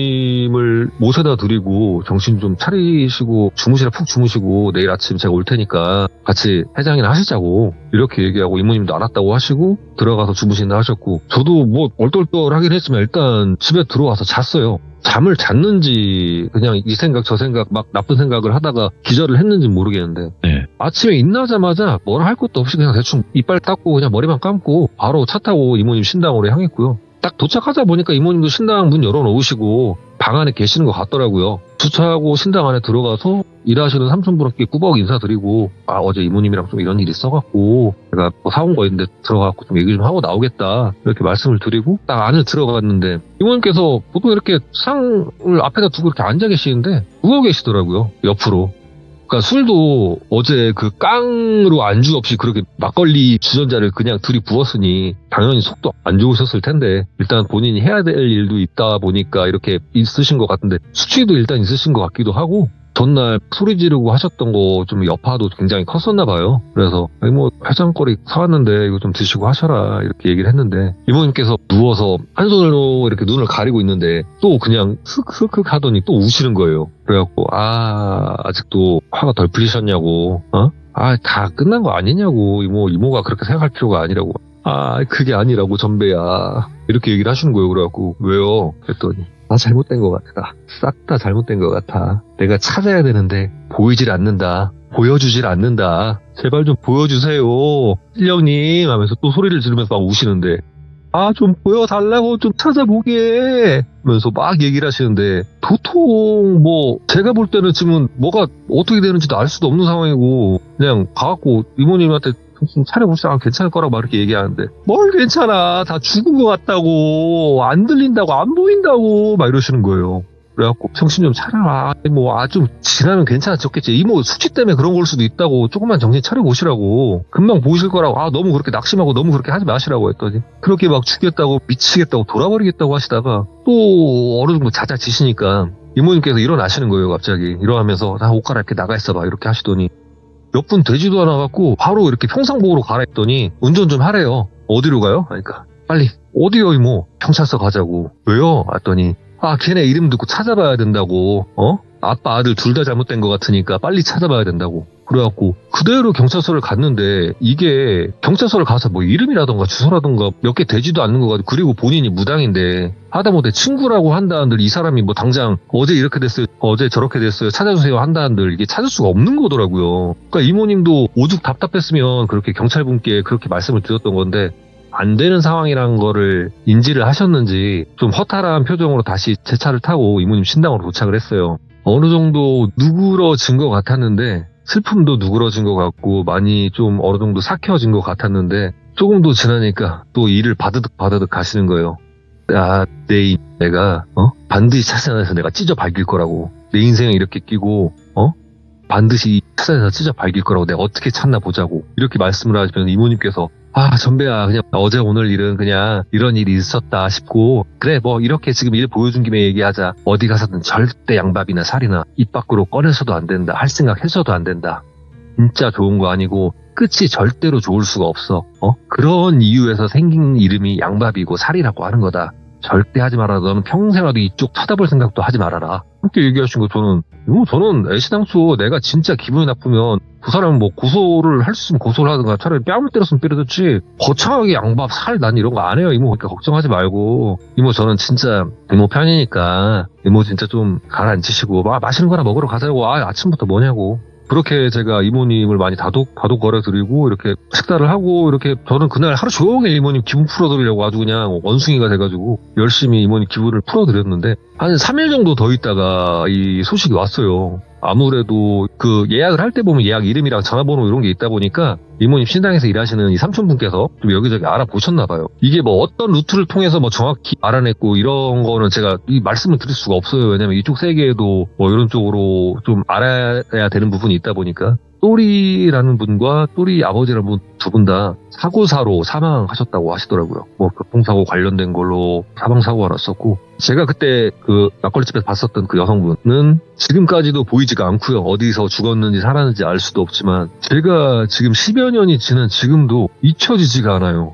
이모님을 모셔다 드리고 정신 좀 차리시고 주무시라 푹 주무시고 내일 아침 제가 올 테니까 같이 해장이나 하시자고 이렇게 얘기하고 이모님도 알았다고 하시고 들어가서 주무신다 하셨고 저도 뭐 얼떨떨하긴 했지만 일단 집에 들어와서 잤어요. 잠을 잤는지 그냥 이 생각 저 생각 막 나쁜 생각을 하다가 기절을 했는지 모르겠는데 네. 아침에 일어나자마자 뭐라 할 것도 없이 그냥 대충 이빨 닦고 그냥 머리만 감고 바로 차 타고 이모님 신당으로 향했고요. 딱 도착하자 보니까 이모님도 신당 문 열어놓으시고 방 안에 계시는 것 같더라고요. 주차하고 신당 안에 들어가서 일하시는 삼촌분께 꾸벅 인사드리고 어제 이모님이랑 좀 이런 일이 있어갖고 제가 뭐 사온 거 있는데 들어가갖고 좀 얘기 좀 하고 나오겠다 이렇게 말씀을 드리고 딱 안에 들어갔는데 이모님께서 보통 이렇게 상을 앞에다 두고 이렇게 앉아 계시는데 누워 계시더라고요. 옆으로. 그러니까 술도 어제 그 깡으로 안주 없이 그렇게 막걸리 주전자를 그냥 들이부었으니 당연히 속도 안 좋으셨을 텐데 일단 본인이 해야 될 일도 있다 보니까 이렇게 있으신 것 같은데 수치도 일단 있으신 것 같기도 하고 전날 소리 지르고 하셨던 거 좀 여파도 굉장히 컸었나 봐요. 그래서 뭐 해장거리 사왔는데 이거 좀 드시고 하셔라 이렇게 얘기를 했는데 이모님께서 누워서 한 손으로 이렇게 눈을 가리고 있는데 또 그냥 슥슥 하더니 또 우시는 거예요. 그래갖고 아직도 화가 덜 풀리셨냐고 다 끝난 거 아니냐고 이모가 그렇게 생각할 필요가 아니라고 그게 아니라고 전배야 이렇게 얘기를 하시는 거예요. 그래갖고 왜요? 했더니 다 잘못된 것 같아. 싹 다 잘못된 것 같아. 내가 찾아야 되는데 보이질 않는다. 보여주질 않는다. 제발 좀 보여주세요. 실령님 하면서 또 소리를 지르면서 막 우시는데 좀 보여달라고 좀 찾아보게 하면서 막 얘기를 하시는데 도통 뭐 제가 볼 때는 지금 뭐가 어떻게 되는지도 알 수도 없는 상황이고 그냥 가갖고 이모님한테 좀 차려보시다 괜찮을 거라고 막 이렇게 얘기하는데 뭘 괜찮아 다 죽은 것 같다고 안 들린다고 안 보인다고 막 이러시는 거예요. 그래갖고 정신 좀 차려라. 좀 지나면 괜찮아졌겠지. 이모 수치 때문에 그런 걸 수도 있다고 조금만 정신 차려보시라고. 금방 보이실 거라고. 너무 그렇게 낙심하고 너무 그렇게 하지 마시라고 했더니 그렇게 막 죽겠다고 미치겠다고 돌아버리겠다고 하시다가 또 어느 정도 잦아지시니까 이모님께서 일어나시는 거예요. 갑자기 일어나면서 나 옷 갈아입게 나가 있어봐 이렇게 하시더니 몇 분 되지도 않아갖고 바로 이렇게 평상복으로 갈아입더니 운전 좀 하래요. 어디로 가요? 그러니까 빨리 어디요 이모? 경찰서 가자고. 왜요? 했더니 걔네 이름 듣고 찾아봐야 된다고. 아빠 아들 둘 다 잘못된 것 같으니까 빨리 찾아봐야 된다고. 그래갖고 그대로 경찰서를 갔는데 이게 경찰서를 가서 뭐 이름이라던가 주소라던가 몇 개 되지도 않는 거 같고 그리고 본인이 무당인데 하다못해 친구라고 한다는들 이 사람이 뭐 당장 어제 이렇게 됐어요 어제 저렇게 됐어요 찾아주세요 한다는들 이게 찾을 수가 없는 거더라고요. 그러니까 이모님도 오죽 답답했으면 그렇게 경찰분께 그렇게 말씀을 드렸던 건데 안 되는 상황이라는 거를 인지를 하셨는지 좀 허탈한 표정으로 다시 제 차를 타고 이모님 신당으로 도착을 했어요. 어느 정도 누그러진 것 같았는데 슬픔도 누그러진 것 같고 많이 좀 어느 정도 삭혀진 것 같았는데 조금 더 지나니까 또 일을 바드득 가시는 거예요. 내가 반드시 찾아내서 내가 찢어 밝힐 거라고. 내 인생을 이렇게 끼고 반드시 찾아내서 찢어 밝힐 거라고. 내가 어떻게 찾나 보자고. 이렇게 말씀을 하시면 이모님께서 전배야 그냥 어제 오늘 일은 그냥 이런 일이 있었다 싶고 그래 뭐 이렇게 지금 일 보여준 김에 얘기하자. 어디 가서든 절대 양밥이나 살이나 입 밖으로 꺼내서도 안 된다. 할 생각 해서도 안 된다. 진짜 좋은 거 아니고 끝이 절대로 좋을 수가 없어. 그런 이유에서 생긴 이름이 양밥이고 살이라고 하는 거다. 절대 하지 마라. 너는 평생라도 이쪽 쳐다볼 생각도 하지 말아라. 그렇게 얘기하신 거 저는 애시당초 내가 진짜 기분이 나쁘면 그 사람은 뭐 고소를 할 수 있으면 고소를 하든가 차라리 뺨을 때렸으면 때려줬지 거창하게 양밥 살 난 이런 거 안 해요. 이모 그러니까 걱정하지 말고 이모 저는 진짜 이모 편이니까 이모 진짜 좀 가라앉히시고 맛있는 거나 먹으러 가자고. 아침부터 뭐냐고. 그렇게 제가 이모님을 많이 다독 걸어드리고 이렇게 식사를 하고 이렇게 저는 그날 하루 종일 이모님 기분 풀어드리려고 아주 그냥 원숭이가 돼가지고 열심히 이모님 기분을 풀어드렸는데 한 3일 정도 더 있다가 이 소식이 왔어요. 아무래도 그 예약을 할 때 보면 예약 이름이랑 전화번호 이런 게 있다 보니까 이모님 신당에서 일하시는 이 삼촌분께서 좀 여기저기 알아보셨나 봐요. 이게 뭐 어떤 루트를 통해서 뭐 정확히 알아냈고 이런 거는 제가 이 말씀을 드릴 수가 없어요. 왜냐면 이쪽 세계에도 뭐 이런 쪽으로 좀 알아야 되는 부분이 있다 보니까 또리라는 분과 또리 아버지라는 분 두 분 다 사고사로 사망하셨다고 하시더라고요. 뭐 교통사고 관련된 걸로 사망사고가 났었고 제가 그때 그 막걸리집에서 봤었던 그 여성분은 지금까지도 보이지가 않고요. 어디서 죽었는지 살았는지 알 수도 없지만 제가 지금 10여 년이 지난 지금도 잊혀지지가 않아요.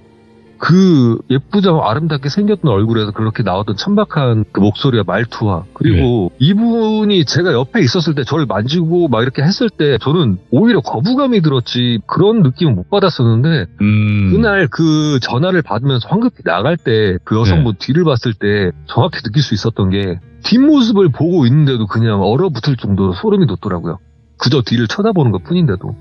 그 예쁘자고 아름답게 생겼던 얼굴에서 그렇게 나왔던 천박한 그 목소리와 말투와 그리고 이분이 제가 옆에 있었을 때 저를 만지고 막 이렇게 했을 때 저는 오히려 거부감이 들었지 그런 느낌은 못 받았었는데 그날 그 전화를 받으면서 황급히 나갈 때 그 여성분 뒤를 봤을 때 정확히 느낄 수 있었던 게 뒷모습을 보고 있는데도 그냥 얼어붙을 정도로 소름이 돋더라고요. 그저 뒤를 쳐다보는 것 뿐인데도.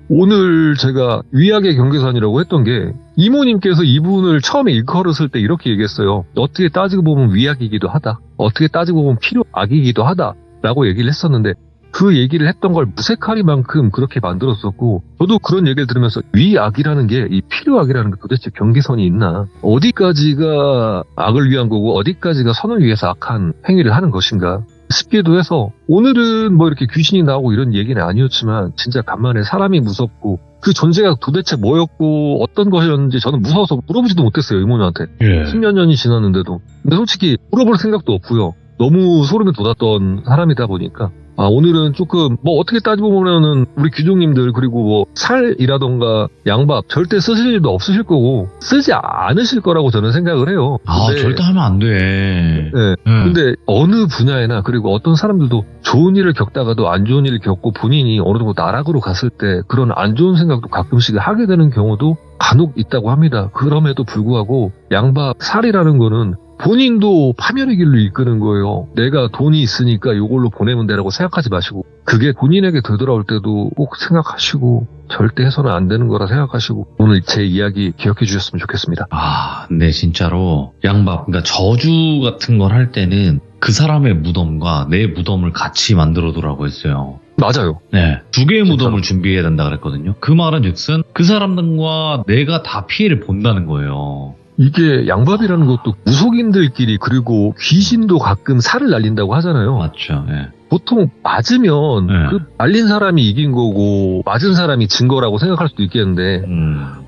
오늘 제가 위약의 경계선이라고 했던 게 이모님께서 이분을 처음에 일컬었을 때 이렇게 얘기했어요. 어떻게 따지고 보면 위약이기도 하다. 어떻게 따지고 보면 필요악이기도 하다. 라고 얘기를 했었는데 그 얘기를 했던 걸 무색하리만큼 그렇게 만들었었고 저도 그런 얘기를 들으면서 위악이라는 게 이 필요악이라는 게 도대체 경계선이 있나. 어디까지가 악을 위한 거고 어디까지가 선을 위해서 악한 행위를 하는 것인가 싶기도 해서 오늘은 뭐 이렇게 귀신이 나오고 이런 얘기는 아니었지만 진짜 간만에 사람이 무섭고 그 존재가 도대체 뭐였고 어떤 것이었는지 저는 무서워서 물어보지도 못했어요. 이모님한테. 10몇 년이 지났는데도. 근데 솔직히 물어볼 생각도 없고요. 너무 소름이 돋았던 사람이다 보니까 오늘은 조금 뭐 어떻게 따지고 보면은 우리 귀족님들 그리고 뭐 살이라던가 양밥 절대 쓰실 일도 없으실 거고 쓰지 않으실 거라고 저는 생각을 해요. 근데, 절대 하면 안 돼. 근데 어느 분야에나 그리고 어떤 사람들도 좋은 일을 겪다가도 안 좋은 일을 겪고 본인이 어느 정도 나락으로 갔을 때 그런 안 좋은 생각도 가끔씩 하게 되는 경우도 간혹 있다고 합니다. 그럼에도 불구하고 양밥 살이라는 거는 본인도 파멸의 길로 이끄는 거예요. 내가 돈이 있으니까 이걸로 보내면 되라고 생각하지 마시고 그게 본인에게 되돌아올 때도 꼭 생각하시고 절대 해서는 안 되는 거라 생각하시고 오늘 제 이야기 기억해 주셨으면 좋겠습니다. 아, 근데 진짜로 양밥, 그러니까 저주 같은 걸 할 때는 그 사람의 무덤과 내 무덤을 같이 만들어 두라고 했어요. 맞아요. 네. 두 개의 진짜. 무덤을 준비해야 된다 그랬거든요. 그 말은 즉슨 그 사람들과 내가 다 피해를 본다는 거예요. 이게 양밥이라는 것도 무속인들끼리 그리고 귀신도 가끔 살을 날린다고 하잖아요. 맞죠. 예. 보통 맞으면 네. 그 날린 사람이 이긴 거고 맞은 사람이 진 거라고 생각할 수도 있겠는데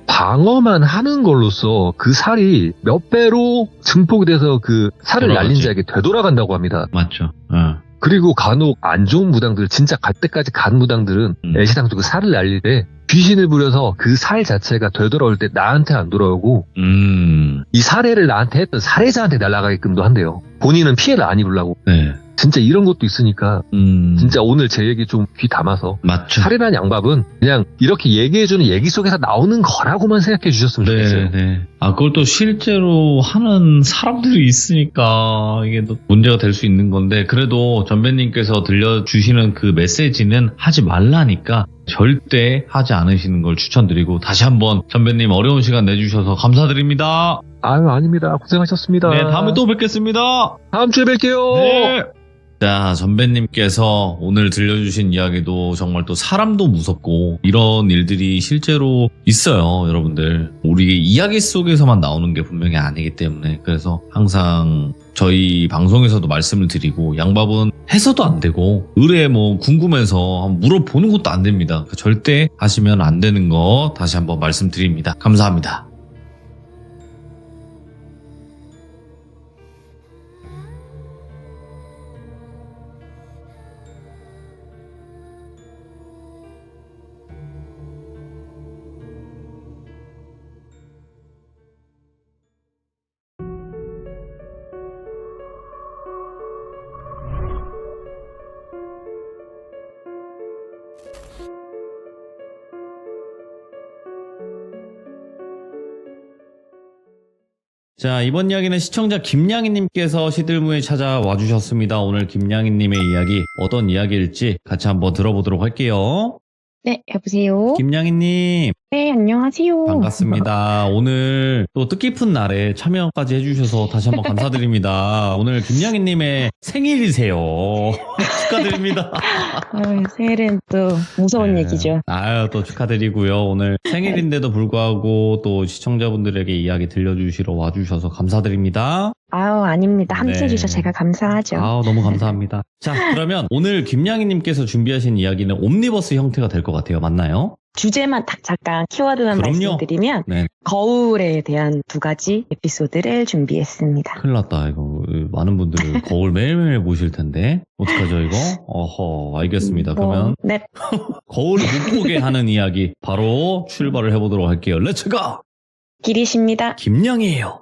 방어만 하는 걸로써 그 살이 몇 배로 증폭이 돼서 그 살을 날린 돌아가지. 자에게 되돌아간다고 합니다. 맞죠. 예. 그리고 간혹 안 좋은 무당들, 진짜 갈 때까지 간 무당들은 애시당초 그 살을 날릴 때 귀신을 부려서 그 살 자체가 되돌아올 때 나한테 안 돌아오고 이 살해를 나한테 했던 살해자한테 날아가게끔도 한대요. 본인은 피해를 안 입으려고. 네. 진짜 이런 것도 있으니까 진짜 오늘 제 얘기 좀 귀 담아서 맞죠. 살인한 양밥은 그냥 이렇게 얘기해주는 얘기 속에서 나오는 거라고만 생각해 주셨으면 좋겠어요. 네. 아, 그걸 또 실제로 하는 사람들이 있으니까 이게 또 문제가 될 수 있는 건데, 그래도 전배님께서 들려주시는 그 메시지는 하지 말라니까 절대 하지 않으시는 걸 추천드리고, 다시 한번 전배님 어려운 시간 내주셔서 감사드립니다. 아유, 아닙니다. 고생하셨습니다. 네, 다음에 또 뵙겠습니다. 다음 주에 뵐게요. 네. 자, 전배님께서 오늘 들려주신 이야기도 정말 또 사람도 무섭고 이런 일들이 실제로 있어요, 여러분들. 우리 이야기 속에서만 나오는 게 분명히 아니기 때문에, 그래서 항상 저희 방송에서도 말씀을 드리고, 양밥은 해서도 안 되고 의뢰 뭐 궁금해서 한번 물어보는 것도 안 됩니다. 절대 하시면 안 되는 거 다시 한번 말씀드립니다. 감사합니다. 자, 이번 이야기는 시청자 김양희님께서 시들무에 찾아와 주셨습니다. 오늘 김양희님의 이야기 어떤 이야기일지 같이 한번 들어보도록 할게요. 네, 여보세요? 김양희님 네, 안녕하세요. 반갑습니다. 오늘 또 뜻깊은 날에 참여까지 해주셔서 다시 한번 감사드립니다. 오늘 김양희님의 생일이세요. 축하드립니다. 생일은 또 무서운 네. 얘기죠. 아유, 또 축하드리고요. 오늘 생일인데도 불구하고 또 시청자분들에게 이야기 들려주시러 와주셔서 감사드립니다. 아유, 아닙니다. 함께 네. 해주셔서 제가 감사하죠. 아우, 너무 감사합니다. 자, 그러면 오늘 김양희님께서 준비하신 이야기는 옴니버스 형태가 될 것 같아요. 맞나요? 주제만 딱 잠깐 키워드만 그럼요. 말씀드리면 네. 거울에 대한 2가지 에피소드를 준비했습니다. 큰일 났다. 이거 많은 분들 거울 매일매일 보실 텐데 어떡하죠 이거? 어허, 알겠습니다. 그러면 네, 거울을 못 보게 하는 이야기 바로 출발을 해보도록 할게요. 렛츠고! 길이십니다. 김양희예요.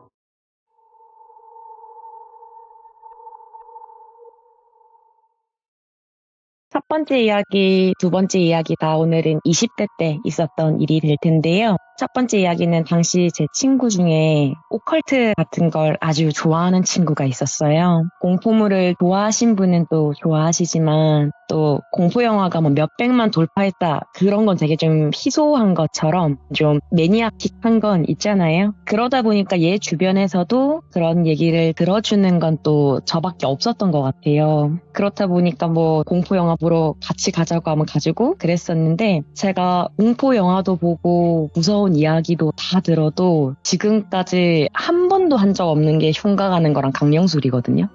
첫 번째 이야기, 두 번째 이야기 다 오늘은 20대 때 있었던 일이 될 텐데요. 첫 번째 이야기는 당시 제 친구 중에 오컬트 같은 걸 아주 좋아하는 친구가 있었어요. 공포물을 좋아하신 분은 또 좋아하시지만 또 공포 영화가 뭐 몇백만 돌파했다 그런 건 되게 좀 희소한 것처럼 좀 매니아틱한 건 있잖아요. 그러다 보니까 얘 주변에서도 그런 얘기를 들어주는 건 또 저밖에 없었던 것 같아요. 그렇다 보니까 뭐 공포 영화 보러 같이 가자고 하면 가지고 그랬었는데 제가 공포 영화도 보고 무서운 이야기도 다 들어도 지금까지 한 번도 한 적 없는 게 흉가 가는 거랑 강령술이거든요.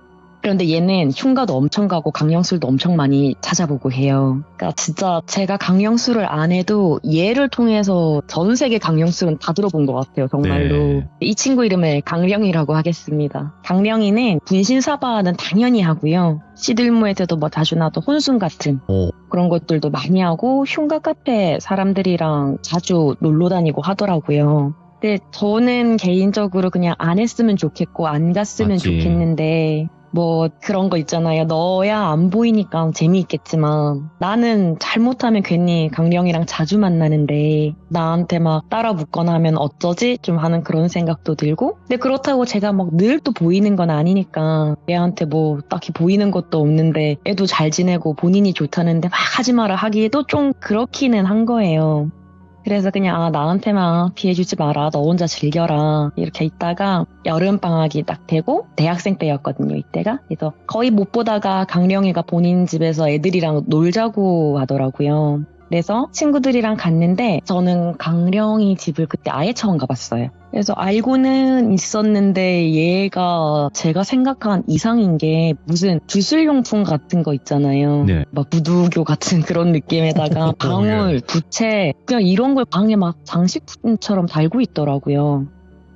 그런데 얘는 흉가도 엄청 가고 강령술도 엄청 많이 찾아보고 해요. 그러니까 진짜 제가 강령술을 안 해도 얘를 통해서 전 세계 강령술은 다 들어본 것 같아요. 정말로. 네. 이 친구 이름을 강령이라고 하겠습니다. 강령이는 분신사바는 당연히 하고요. 시들무에서도 뭐 다주나도 혼순 같은 오. 그런 것들도 많이 하고 흉가 카페 사람들이랑 자주 놀러 다니고 하더라고요. 근데 저는 개인적으로 그냥 안 했으면 좋겠고 안 갔으면 맞지. 좋겠는데 뭐 그런 거 있잖아요. 너야 안 보이니까 재미있겠지만 나는 잘못하면 괜히 강령이랑 자주 만나는데 나한테 막 따라 붙거나 하면 어쩌지? 좀 하는 그런 생각도 들고 근데 그렇다고 제가 막 늘 또 보이는 건 아니니까 얘한테 뭐 딱히 보이는 것도 없는데 애도 잘 지내고 본인이 좋다는데 막 하지 마라 하기에도 좀 그렇기는 한 거예요. 그래서 그냥 나한테만 피해주지 마라. 너 혼자 즐겨라. 이렇게 있다가 여름방학이 딱 되고 대학생 때였거든요. 이때가. 그래서 거의 못 보다가 강령이가 본인 집에서 애들이랑 놀자고 하더라고요. 그래서 친구들이랑 갔는데 저는 강령이 집을 그때 아예 처음 가봤어요. 그래서 알고는 있었는데 얘가 제가 생각한 이상인 게 무슨 주술용품 같은 거 있잖아요. 네. 막 무두교 같은 그런 느낌에다가 방울, 부채 그냥 이런 걸 방에 막 장식품처럼 달고 있더라고요.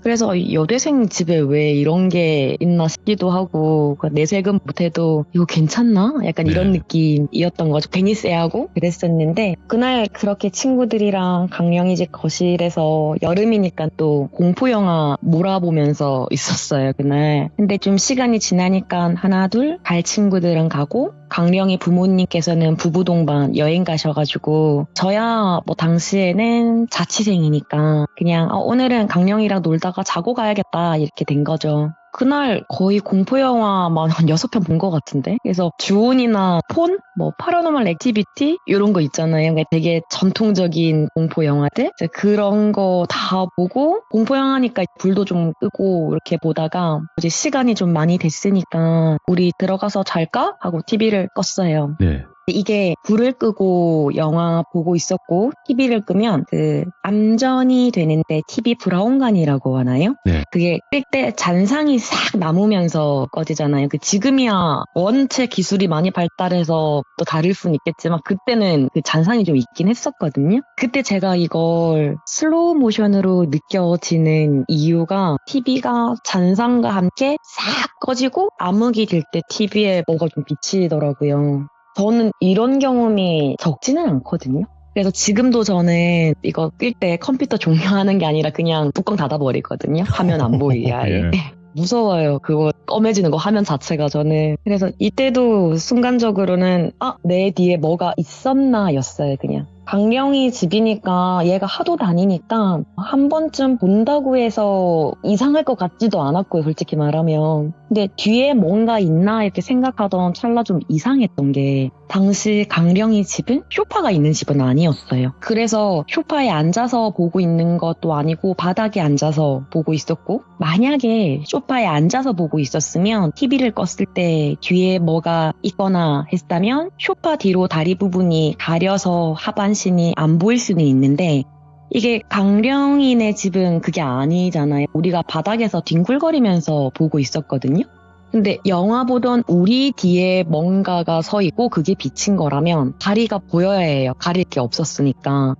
그래서 여대생 집에 왜 이런 게 있나 싶기도 하고 내색은 못해도 이거 괜찮나? 약간 이런 네. 느낌이었던 거죠. 괜히 쎄하고 그랬었는데 그날 그렇게 친구들이랑 강령이 집 거실에서 여름이니까 또 공포영화 몰아보면서 있었어요 그날. 근데 좀 시간이 지나니까 하나 둘 갈 친구들은 가고 강령이 부모님께서는 부부 동반 여행 가셔가지고 저야 뭐 당시에는 자취생이니까 그냥 오늘은 강령이랑 놀다가 자고 가야겠다 이렇게 된 거죠. 그날 거의 공포영화만 한 6편 본 것 같은데 그래서 주온이나 폰? 뭐 파라노멀 액티비티? 이런 거 있잖아요. 그러니까 되게 전통적인 공포영화들 그런 거 다 보고 공포영화니까 불도 좀 끄고 이렇게 보다가 이제 시간이 좀 많이 됐으니까 우리 들어가서 잘까? 하고 TV를 껐어요. 네. 이게 불을 끄고 영화 보고 있었고 TV를 끄면 그 암전이 되는데 TV 브라운관이라고 하나요? 네. 그게 끌 때 잔상이 싹 남으면서 꺼지잖아요. 그 지금이야 원체 기술이 많이 발달해서 또 다를 수는 있겠지만 그때는 그 잔상이 좀 있긴 했었거든요. 그때 제가 이걸 슬로우 모션으로 느껴지는 이유가 TV가 잔상과 함께 싹 꺼지고 암흑이 될 때 TV에 뭐가 좀 비치더라고요. 저는 이런 경험이 적지는 않거든요. 그래서 지금도 저는 이거 끌 때 컴퓨터 종료하는 게 아니라 그냥 뚜껑 닫아버리거든요. 화면 안 보이게 아예. 예. 무서워요. 그거 검해지는 거 화면 자체가 저는. 그래서 이때도 순간적으로는 내 뒤에 뭐가 있었나 였어요 그냥. 강령이 집이니까 얘가 하도 다니니까 한 번쯤 본다고 해서 이상할 것 같지도 않았고요 솔직히 말하면. 근데 뒤에 뭔가 있나 이렇게 생각하던 찰나 좀 이상했던 게 당시 강령이 집은 소파가 있는 집은 아니었어요. 그래서 소파에 앉아서 보고 있는 것도 아니고 바닥에 앉아서 보고 있었고 만약에 소파에 앉아서 보고 있었으면 TV를 껐을 때 뒤에 뭐가 있거나 했다면 소파 뒤로 다리 부분이 가려서 하반신이 안 보일 수는 있는데 이게 강령이네 집은 그게 아니잖아요. 우리가 바닥에서 뒹굴거리면서 보고 있었거든요. 근데 영화 보던 우리 뒤에 뭔가가 서 있고 그게 비친 거라면 다리가 보여야 해요. 가릴 게 없었으니까.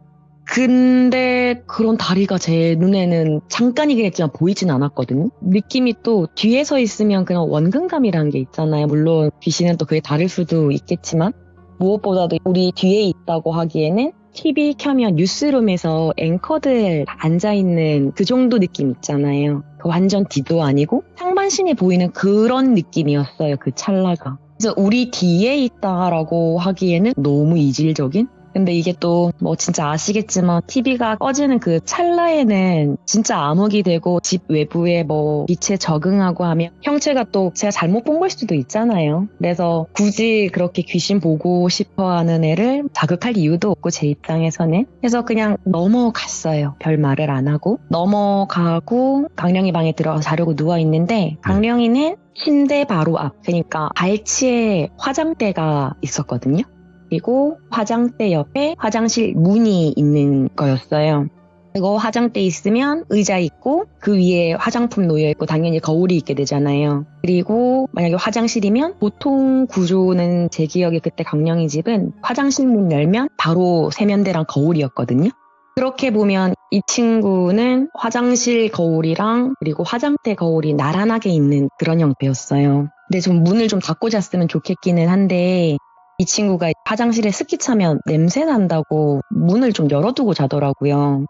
근데 그런 다리가 제 눈에는 잠깐이긴 했지만 보이진 않았거든요. 느낌이 또 뒤에 서 있으면 그냥 원근감이라는 게 있잖아요. 물론 귀신은 또 그게 다를 수도 있겠지만 무엇보다도 우리 뒤에 있다고 하기에는 TV 켜면 뉴스룸에서 앵커들 앉아있는 그 정도 느낌 있잖아요. 그 완전 뒤도 아니고 상반신이 보이는 그런 느낌이었어요. 그 찰나가. 그래서 우리 뒤에 있다라고 하기에는 너무 이질적인? 근데 이게 또 뭐 진짜 아시겠지만 TV가 꺼지는 그 찰나에는 진짜 암흑이 되고 집 외부에 뭐 빛에 적응하고 하면 형체가 또 제가 잘못 본 걸 수도 있잖아요. 그래서 굳이 그렇게 귀신 보고 싶어 하는 애를 자극할 이유도 없고 제 입장에서는. 그래서 그냥 넘어갔어요. 별 말을 안 하고. 넘어가고 강령이 방에 들어가서 자려고 누워있는데 강령이는 침대 바로 앞 그러니까 발치에 화장대가 있었거든요. 그리고 화장대 옆에 화장실 문이 있는 거였어요. 그리고 화장대 있으면 의자 있고 그 위에 화장품 놓여 있고 당연히 거울이 있게 되잖아요. 그리고 만약에 화장실이면 보통 구조는 제 기억에 그때 강령이 집은 화장실 문 열면 바로 세면대랑 거울이었거든요. 그렇게 보면 이 친구는 화장실 거울이랑 그리고 화장대 거울이 나란하게 있는 그런 형태였어요. 근데 좀 문을 좀 닫고 잤으면 좋겠기는 한데 이 친구가 화장실에 습기 차면 냄새 난다고 문을 좀 열어두고 자더라고요.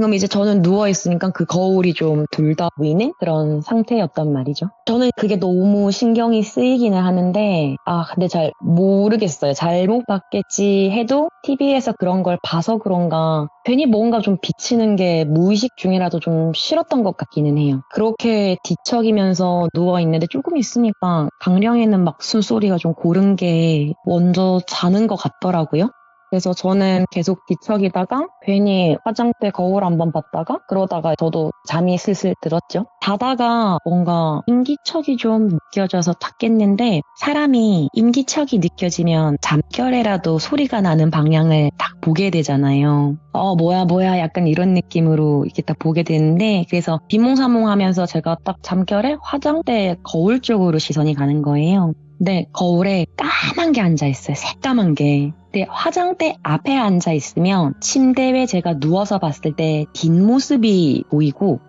그럼 이제 저는 누워있으니까 그 거울이 좀 둘 다 보이는 그런 상태였단 말이죠. 저는 그게 너무 신경이 쓰이기는 하는데, 근데 잘 모르겠어요. 잘못 봤겠지 해도 TV에서 그런 걸 봐서 그런가 괜히 뭔가 좀 비치는 게 무의식 중이라도 좀 싫었던 것 같기는 해요. 그렇게 뒤척이면서 누워있는데 조금 있으니까 강령에는 막 숨소리가 좀 고른 게 먼저 자는 것 같더라고요. 그래서 저는 계속 뒤척이다가 괜히 화장대 거울 한번 봤다가 그러다가 저도 잠이 슬슬 들었죠. 자다가 뭔가 인기척이 좀 느껴져서 탁 깼는데 사람이 인기척이 느껴지면 잠결에라도 소리가 나는 방향을 딱 보게 되잖아요. 뭐야 약간 이런 느낌으로 이렇게 딱 보게 되는데 그래서 비몽사몽하면서 제가 딱 잠결에 화장대 거울 쪽으로 시선이 가는 거예요. 근데 거울에 까만 게 앉아있어요. 새까만 게. 근데 화장대 앞에 앉아있으면 침대에 제가 누워서 봤을 때 뒷모습이 보이고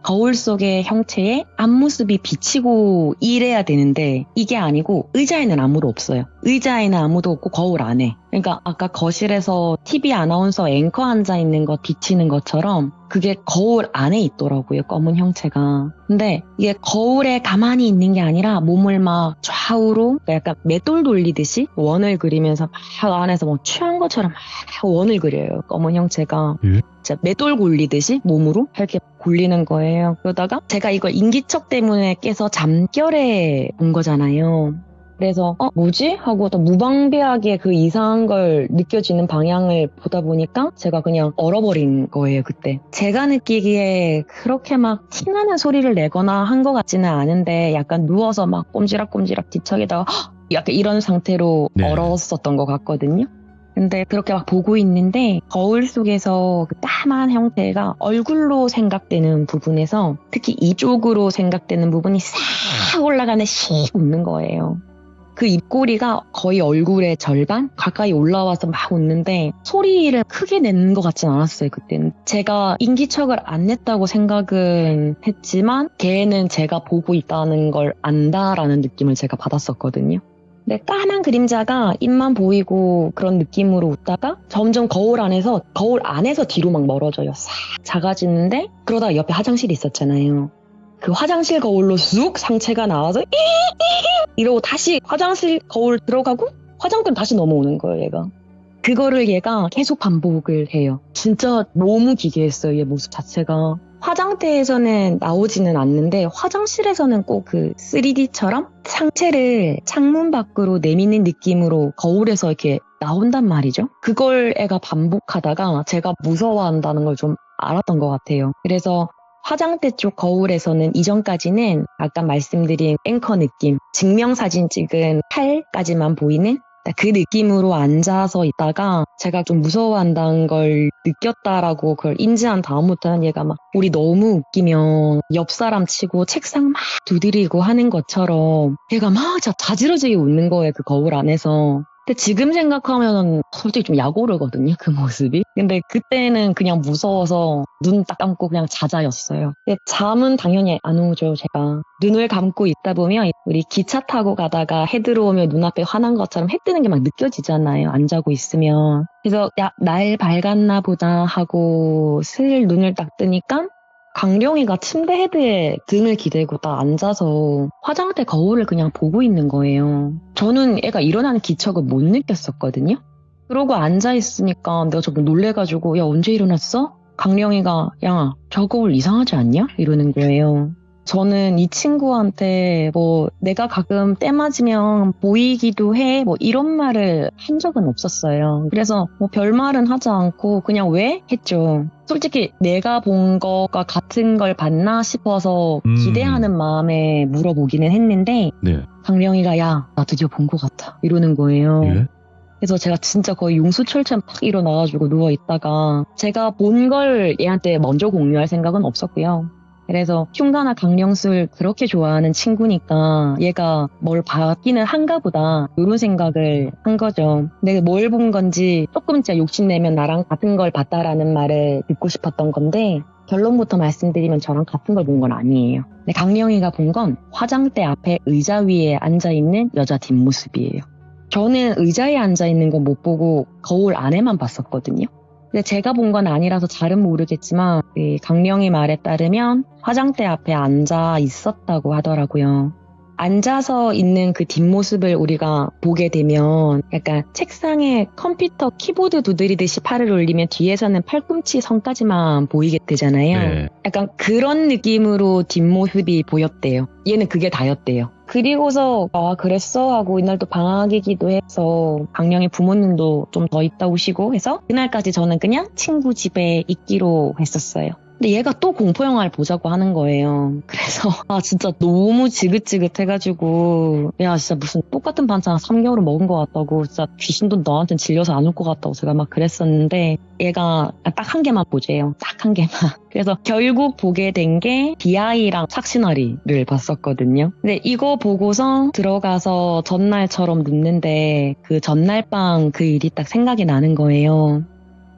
거울 속의 형체에 앞모습이 비치고 이래야 되는데 이게 아니고 의자에는 아무도 없어요. 의자에는 아무도 없고 거울 안에. 그러니까 아까 거실에서 TV 아나운서 앵커 앉아있는 거 비치는 것처럼 그게 거울 안에 있더라고요. 검은 형체가. 근데 이게 거울에 가만히 있는 게 아니라 몸을 막 좌우로 약간 맷돌 돌리듯이 원을 그리면서 막 안에서 뭐 취한 것처럼 막 원을 그려요. 검은 형체가. 진짜 맷돌 굴리듯이 몸으로 이렇게 굴리는 거예요. 그러다가 제가 이걸 인기척 때문에 깨서 잠결에 본 거잖아요. 그래서 뭐지? 하고 또 무방비하게 그 이상한 걸 느껴지는 방향을 보다 보니까 제가 그냥 얼어버린 거예요, 그때. 제가 느끼기에 그렇게 막 티나는 소리를 내거나 한 것 같지는 않은데 약간 누워서 막 꼼지락꼼지락 뒤척이다가 약간 이런 상태로 네. 얼었었던 것 같거든요. 근데 그렇게 막 보고 있는데 거울 속에서 그 까만 형태가 얼굴로 생각되는 부분에서 특히 이쪽으로 생각되는 부분이 싹 올라가네 씩 웃는 거예요. 그 입꼬리가 거의 얼굴의 절반 가까이 올라와서 막 웃는데 소리를 크게 내는 것 같진 않았어요. 그때는 제가 인기척을 안 냈다고 생각은 했지만 걔는 제가 보고 있다는 걸 안다라는 느낌을 제가 받았었거든요. 근데 까만 그림자가 입만 보이고 그런 느낌으로 웃다가 점점 거울 안에서 뒤로 막 멀어져요. 싹 작아지는데 그러다가 옆에 화장실이 있었잖아요. 그 화장실 거울로 쑥 상체가 나와서 이러고 다시 화장실 거울 들어가고 화장대로 다시 넘어오는 거예요, 얘가. 그거를 얘가 계속 반복을 해요. 진짜 너무 기괴했어요, 얘 모습 자체가. 화장대에서는 나오지는 않는데 화장실에서는 꼭 그 3D처럼 상체를 창문 밖으로 내미는 느낌으로 거울에서 이렇게 나온단 말이죠. 그걸 애가 반복하다가 제가 무서워한다는 걸 좀 알았던 것 같아요. 그래서 화장대 쪽 거울에서는 이전까지는 아까 말씀드린 앵커 느낌, 증명사진 찍은 팔까지만 보이는 그 느낌으로 앉아서 있다가 제가 좀 무서워한다는 걸 느꼈다라고 그걸 인지한 다음부터는 얘가 막 우리 너무 웃기면 옆 사람 치고 책상 막 두드리고 하는 것처럼 얘가 막 자지러지게 웃는 거예요. 그 거울 안에서. 근데 지금 생각하면 솔직히 좀 약오르거든요, 그 모습이. 근데 그때는 그냥 무서워서 눈 딱 감고 그냥 자자였어요. 근데 잠은 당연히 안 오죠, 제가. 눈을 감고 있다 보면 우리 기차 타고 가다가 해 들어오면 눈앞에 환한 것처럼 해 뜨는 게 막 느껴지잖아요, 안 자고 있으면. 그래서 날 밝았나 보다 하고 슬 눈을 딱 뜨니까 강령이가 침대 헤드에 등을 기대고 딱 앉아서 화장대 거울을 그냥 보고 있는 거예요. 저는 애가 일어나는 기척을 못 느꼈었거든요. 그러고 앉아있으니까 내가 저거 놀래가지고 야 언제 일어났어? 강령이가 야 저 거울 이상하지 않냐? 이러는 거예요. 저는 이 친구한테 내가 가끔 때 맞으면 보이기도 해 이런 말을 한 적은 없었어요. 그래서 별말은 하지 않고 그냥 왜? 했죠. 솔직히 내가 본 거가 같은 걸 봤나 싶어서 기대하는 마음에 물어보기는 했는데 네. 강령이가 야 나 드디어 본 거 같아 이러는 거예요. 예? 그래서 제가 진짜 거의 용수철처럼 팍 일어나가지고 누워있다가 제가 본 걸 얘한테 먼저 공유할 생각은 없었고요. 그래서 흉가나 강령술 그렇게 좋아하는 친구니까 얘가 뭘 봤기는 한가 보다 이런 생각을 한 거죠. 내가 뭘 본 건지 조금 진짜 욕심내면 나랑 같은 걸 봤다라는 말을 듣고 싶었던 건데 결론부터 말씀드리면 저랑 같은 걸 본 건 아니에요. 근데 강령이가 본 건 화장대 앞에 의자 위에 앉아있는 여자 뒷모습이에요. 저는 의자에 앉아있는 건 못 보고 거울 안에만 봤었거든요. 근데 제가 본 건 아니라서 잘은 모르겠지만 강령이 말에 따르면 화장대 앞에 앉아 있었다고 하더라고요. 앉아서 있는 그 뒷모습을 우리가 보게 되면 약간 책상에 컴퓨터 키보드 두드리듯이 팔을 올리면 뒤에서는 팔꿈치 선까지만 보이게 되잖아요. 네. 약간 그런 느낌으로 뒷모습이 보였대요. 얘는 그게 다였대요. 그리고서 그랬어 하고 이날도 방학이기도 해서 강령이 부모님도 좀 더 있다 오시고 해서 그날까지 저는 그냥 친구 집에 있기로 했었어요. 근데 얘가 또 공포영화를 보자고 하는 거예요. 그래서 진짜 너무 지긋지긋해가지고 야 진짜 무슨 똑같은 반찬 3개월을 먹은 것 같다고 진짜 귀신도 너한텐 질려서 안 올 것 같다고 제가 막 그랬었는데 얘가 딱 한 개만 보재요. 딱 한 개만. 그래서 결국 보게 된 게 비아이랑 착신아리를 봤었거든요. 근데 이거 보고서 들어가서 전날처럼 눕는데 그 전날 밤 그 일이 딱 생각이 나는 거예요.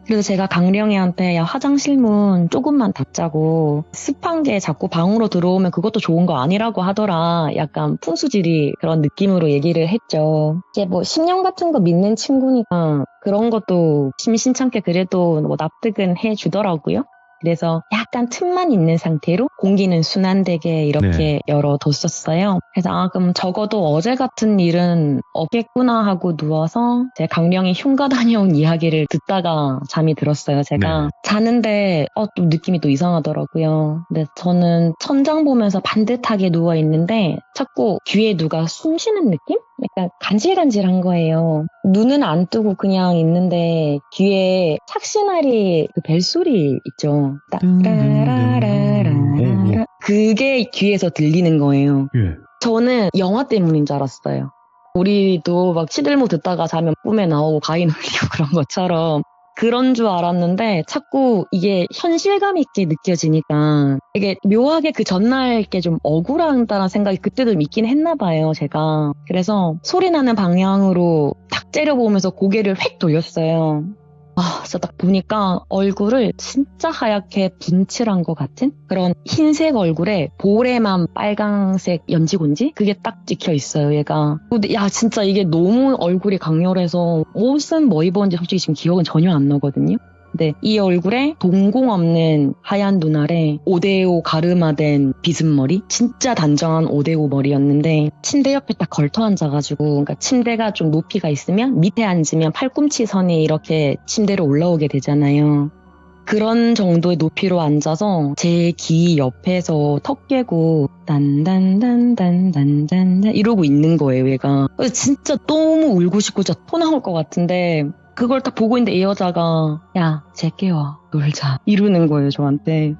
그래서 제가 강령이한테 야 화장실 문 조금만 닫자고 습한 게 자꾸 방으로 들어오면 그것도 좋은 거 아니라고 하더라. 약간 풍수지리 그런 느낌으로 얘기를 했죠. 이제 뭐 10년 같은 거 믿는 친구니까 그런 것도 심심찮게 그래도 뭐 납득은 해주더라고요. 그래서 약간 틈만 있는 상태로 공기는 순환되게 이렇게 열어뒀었어요. 그래서 그럼 적어도 어제 같은 일은 없겠구나 하고 누워서 제 강령이 흉가 다녀온 이야기를 듣다가 잠이 들었어요. 제가 자는데 또 느낌이 또 이상하더라고요. 근데 저는 천장 보면서 반듯하게 누워있는데 자꾸 귀에 누가 숨 쉬는 느낌? 약간 간질간질한 거예요. 눈은 안 뜨고 그냥 있는데 귀에 착신아리 그 벨소리 있죠. 따라라라라 그게 귀에서 들리는 거예요. 예. 저는 영화 때문인 줄 알았어요. 우리도 막 시들모 듣다가 자면 꿈에 나오고 가위 눌리고 그런 것처럼 그런 줄 알았는데 자꾸 이게 현실감 있게 느껴지니까 이게 묘하게 그 전날 게 좀 억울하다는 생각이 그때 좀 있긴 했나 봐요, 제가. 그래서 소리 나는 방향으로 탁 째려보면서 고개를 획 돌렸어요. 진짜 딱 보니까 얼굴을 진짜 하얗게 분칠한 것 같은 그런 흰색 얼굴에 볼에만 빨강색 연지곤지? 그게 딱 찍혀 있어요, 얘가. 근데 진짜 이게 너무 얼굴이 강렬해서 옷은 뭐 입었는지 솔직히 지금 기억은 전혀 안 나거든요. 근데 이 얼굴에 동공 없는 하얀 눈알에 5대5 가르마된 비스머리? 진짜 단정한 5대5 머리였는데 침대 옆에 딱 걸터 앉아가지고 그러니까 침대가 좀 높이가 있으면 밑에 앉으면 팔꿈치 선이 이렇게 침대로 올라오게 되잖아요. 그런 정도의 높이로 앉아서 제 귀 옆에서 턱 깨고 단단단단단단 이러고 있는 거예요, 얘가. 진짜 너무 울고 싶고 진짜 토 나올 것 같은데 그걸 딱 보고 있는데 이 여자가 야, 쟤 깨워, 놀자 이러는 거예요, 저한테.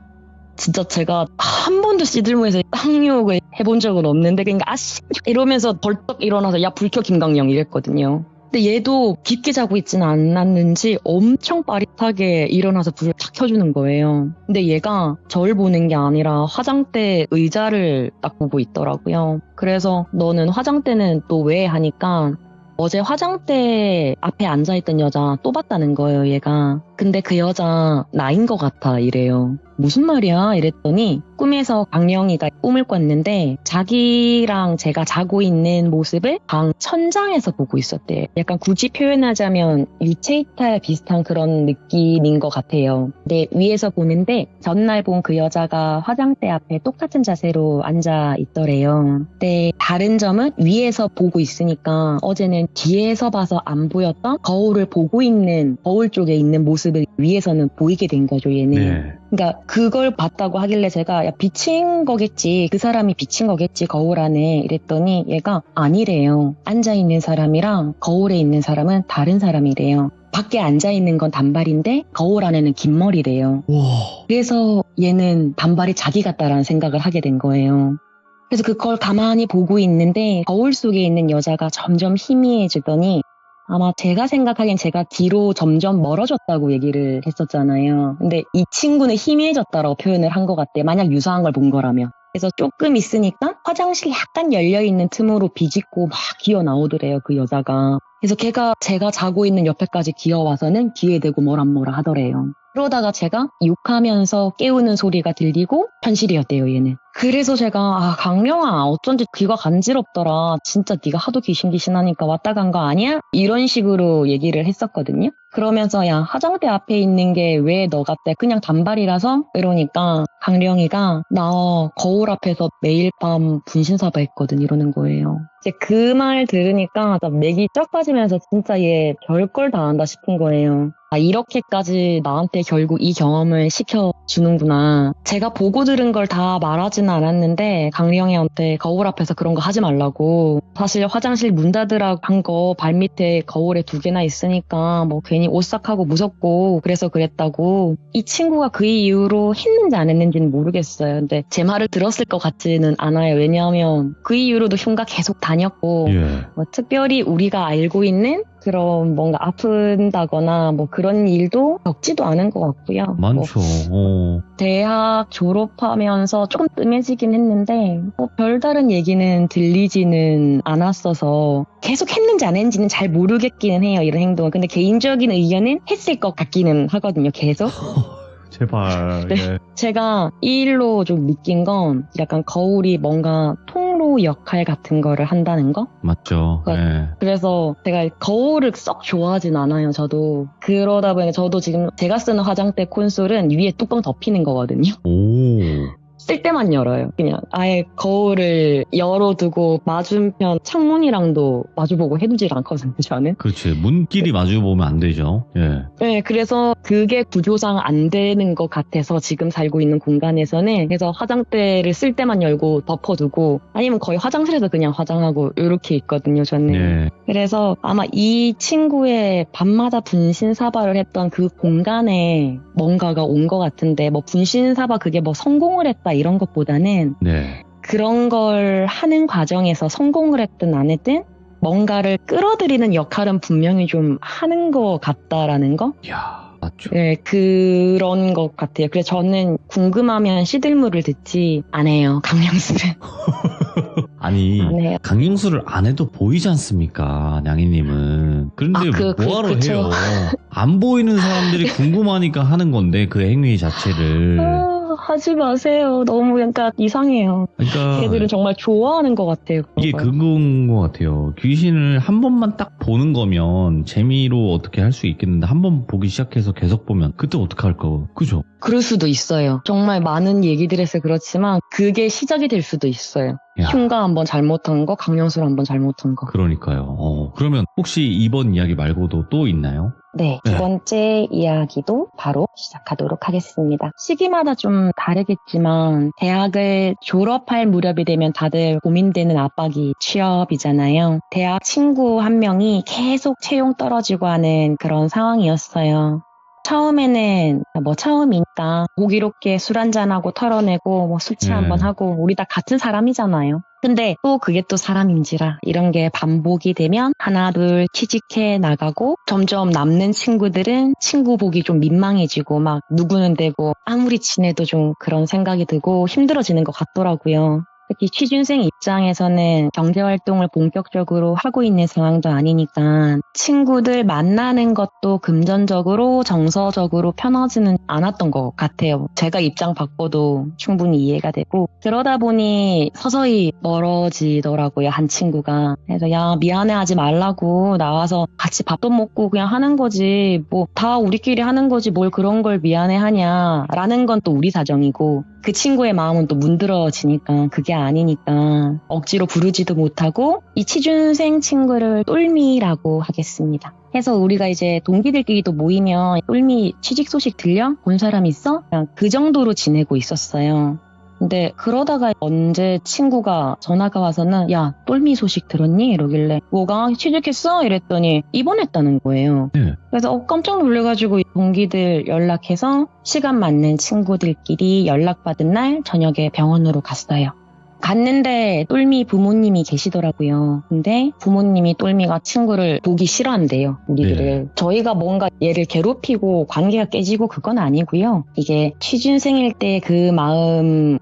진짜 제가 한 번도 시들모에서 향유욕을 해본 적은 없는데 그러니까 이러면서 벌떡 일어나서 야, 불 켜 김강령 이랬거든요. 근데 얘도 깊게 자고 있지는 않았는지 엄청 빠릿하게 일어나서 불을 탁 켜주는 거예요. 근데 얘가 저를 보는 게 아니라 화장대 의자를 딱 보고 있더라고요. 그래서 너는 화장대는 또 왜 하니까 어제 화장대 앞에 앉아있던 여자 또 봤다는 거예요, 얘가. 근데 그 여자 나인 것 같아 이래요. 무슨 말이야? 이랬더니 꿈에서 강령이가 꿈을 꿨는데 자기랑 제가 자고 있는 모습을 방 천장에서 보고 있었대요. 약간 굳이 표현하자면 유체이탈 비슷한 그런 느낌인 것 같아요. 근데 위에서 보는데 전날 본 그 여자가 화장대 앞에 똑같은 자세로 앉아 있더래요. 근데 다른 점은 위에서 보고 있으니까 어제는 뒤에서 봐서 안 보였던 거울을 보고 있는 거울 쪽에 있는 모습을 위에서는 보이게 된 거죠, 얘는. 네. 그러니까 그걸 봤다고 하길래 제가 야, 비친 거겠지, 그 사람이 비친 거겠지 거울 안에 이랬더니 얘가 아니래요. 앉아있는 사람이랑 거울에 있는 사람은 다른 사람이래요. 밖에 앉아있는 건 단발인데 거울 안에는 긴 머리래요. 와. 그래서 얘는 단발이 자기 같다라는 생각을 하게 된 거예요. 그래서 그걸 가만히 보고 있는데 거울 속에 있는 여자가 점점 희미해지더니 아마 제가 생각하기엔 제가 뒤로 점점 멀어졌다고 얘기를 했었잖아요. 근데 이 친구는 희미해졌다라고 표현을 한 것 같대요. 만약 유사한 걸 본 거라면. 그래서 조금 있으니까 화장실 약간 열려있는 틈으로 비집고 막 기어 나오더래요, 그 여자가. 그래서 걔가 제가 자고 있는 옆에까지 기어와서는 귀에 대고 뭐라 하더래요. 그러다가 제가 욕하면서 깨우는 소리가 들리고 현실이었대요, 얘는. 그래서 제가 강령아 어쩐지 귀가 간지럽더라. 진짜 네가 하도 귀신귀신하니까 왔다 간 거 아니야? 이런 식으로 얘기를 했었거든요. 그러면서 야 화장대 앞에 있는 게 왜 너 같대? 그냥 단발이라서? 이러니까 강령이가 나 거울 앞에서 매일 밤 분신사바 했거든 이러는 거예요. 이제 그 말 들으니까 맥이 쫙 빠지면서 진짜 얘 별걸 다 한다 싶은 거예요. 이렇게까지 나한테 결국 이 경험을 시켜주는구나. 제가 보고 들은 걸 다 말하지는 않았는데 강령이한테 거울 앞에서 그런 거 하지 말라고. 사실 화장실 문 닫으라고 한 거 발밑에 거울에 2개나 있으니까 뭐 괜히 오싹하고 무섭고 그래서 그랬다고. 이 친구가 그 이후로 했는지 안 했는지는 모르겠어요. 근데 제 말을 들었을 것 같지는 않아요. 왜냐하면 그 이후로도 흉가 계속 다녔고 예. 뭐 특별히 우리가 알고 있는 그런 뭔가 아픈다거나 뭐 그런 일도 겪지도 않은 것 같고요. 많죠. 대학 졸업하면서 조금 뜸해지긴 했는데 별다른 얘기는 들리지는 않았어서 계속 했는지 안 했는지는 잘 모르겠기는 해요. 이런 행동은. 근데 개인적인 의견은 했을 것 같기는 하거든요. 계속. 제발. 네. 예. 제가 이 일로 좀 느낀 건 약간 거울이 뭔가 통로 역할 같은 거를 한다는 거? 맞죠. 예. 그래서 제가 거울을 썩 좋아하진 않아요, 저도. 그러다 보니 저도 지금 제가 쓰는 화장대 콘솔은 위에 뚜껑 덮이는 거거든요. 오. 쓸 때만 열어요. 그냥 아예 거울을 열어두고 맞은편 창문이랑도 마주보고 해두질 않거든요, 저는. 그렇지. 문끼리 마주 보면 안 되죠. 예. 네, 그래서 그게 구조상 안 되는 것 같아서 지금 살고 있는 공간에서는 그래서 화장대를 쓸 때만 열고 덮어두고 아니면 거의 화장실에서 그냥 화장하고 이렇게 있거든요, 저는. 예. 그래서 아마 이 친구의 밤마다 분신사바를 했던 그 공간에 뭔가가 온 것 같은데 뭐 분신사바 그게 뭐 성공을 했다 이런 것보다는 네. 그런 걸 하는 과정에서 성공을 했든 안 했든 뭔가를 끌어들이는 역할은 분명히 좀 하는 것 같다라는 거? 이야, 맞죠. 네, 그런 것 같아요. 그래서 저는 궁금하면 시들물을 듣지 않아요, 강령술은. 아니, 안 해요. 강령술을 안 해도 보이지 않습니까, 냥이님은. 그런데 뭐하러 그쵸. 해요? 안 보이는 사람들이 궁금하니까 하는 건데, 그 행위 자체를. 하지 마세요. 너무 약간 이상해요. 그러니까 걔들은 정말 좋아하는 것 같아요. 그런 이게 걸. 그건 것 같아요. 귀신을 한 번만 딱 보는 거면 재미로 어떻게 할 수 있겠는데 한 번 보기 시작해서 계속 보면 그때 어떡할까? 그죠? 그럴 수도 있어요. 정말 많은 얘기들에서 그렇지만 그게 시작이 될 수도 있어요. 야. 흉가 한번 잘못한 거, 강령술 한번 잘못한 거. 그러니까요. 그러면 혹시 이번 이야기 말고도 또 있나요? 네, 두 네. 번째 이야기도 바로 시작하도록 하겠습니다. 시기마다 좀 다르겠지만 대학을 졸업할 무렵이 되면 다들 고민되는 압박이 취업이잖아요. 대학 친구 한 명이 계속 채용 떨어지고 하는 그런 상황이었어요. 처음에는 뭐 처음이니까 호기롭게 술 한잔하고 털어내고 뭐 숙취 네. 한번 하고 우리 다 같은 사람이잖아요. 근데 또 그게 또 사람인지라 이런 게 반복이 되면 하나 둘 취직해 나가고 점점 남는 친구들은 친구 보기 좀 민망해지고 막 누구는 되고 아무리 친해도 좀 그런 생각이 들고 힘들어지는 것 같더라고요. 특히 취준생 입장에서는 경제활동을 본격적으로 하고 있는 상황도 아니니까 친구들 만나는 것도 금전적으로 정서적으로 편하지는 않았던 것 같아요. 제가 입장 바꿔도 충분히 이해가 되고 그러다 보니 서서히 멀어지더라고요. 한 친구가. 그래서 야 미안해하지 말라고 나와서 같이 밥도 먹고 그냥 하는 거지 뭐 다 우리끼리 하는 거지 뭘 그런 걸 미안해하냐 라는 건 또 우리 사정이고 그 친구의 마음은 또 문드러지니까 그게 아니니까 억지로 부르지도 못하고 이 취준생 친구를 똘미라고 하겠습니다. 해서 우리가 이제 동기들끼리도 모이면 똘미 취직 소식 들려? 본 사람 있어? 그냥 그 정도로 지내고 있었어요. 근데 그러다가 언제 친구가 전화가 와서는 야 똘미 소식 들었니? 이러길래 뭐가? 취직했어? 이랬더니 입원했다는 거예요. 네. 그래서 깜짝 놀래가지고 동기들 연락해서 시간 맞는 친구들끼리 연락받은 날 저녁에 병원으로 갔어요. 갔는데 똘미 부모님이 계시더라고요. 근데 부모님이 똘미가 친구를 보기 싫어한대요. 우리들을. 네. 저희가 뭔가 얘를 괴롭히고 관계가 깨지고 그건 아니고요. 이게 취준생일 때 그 마음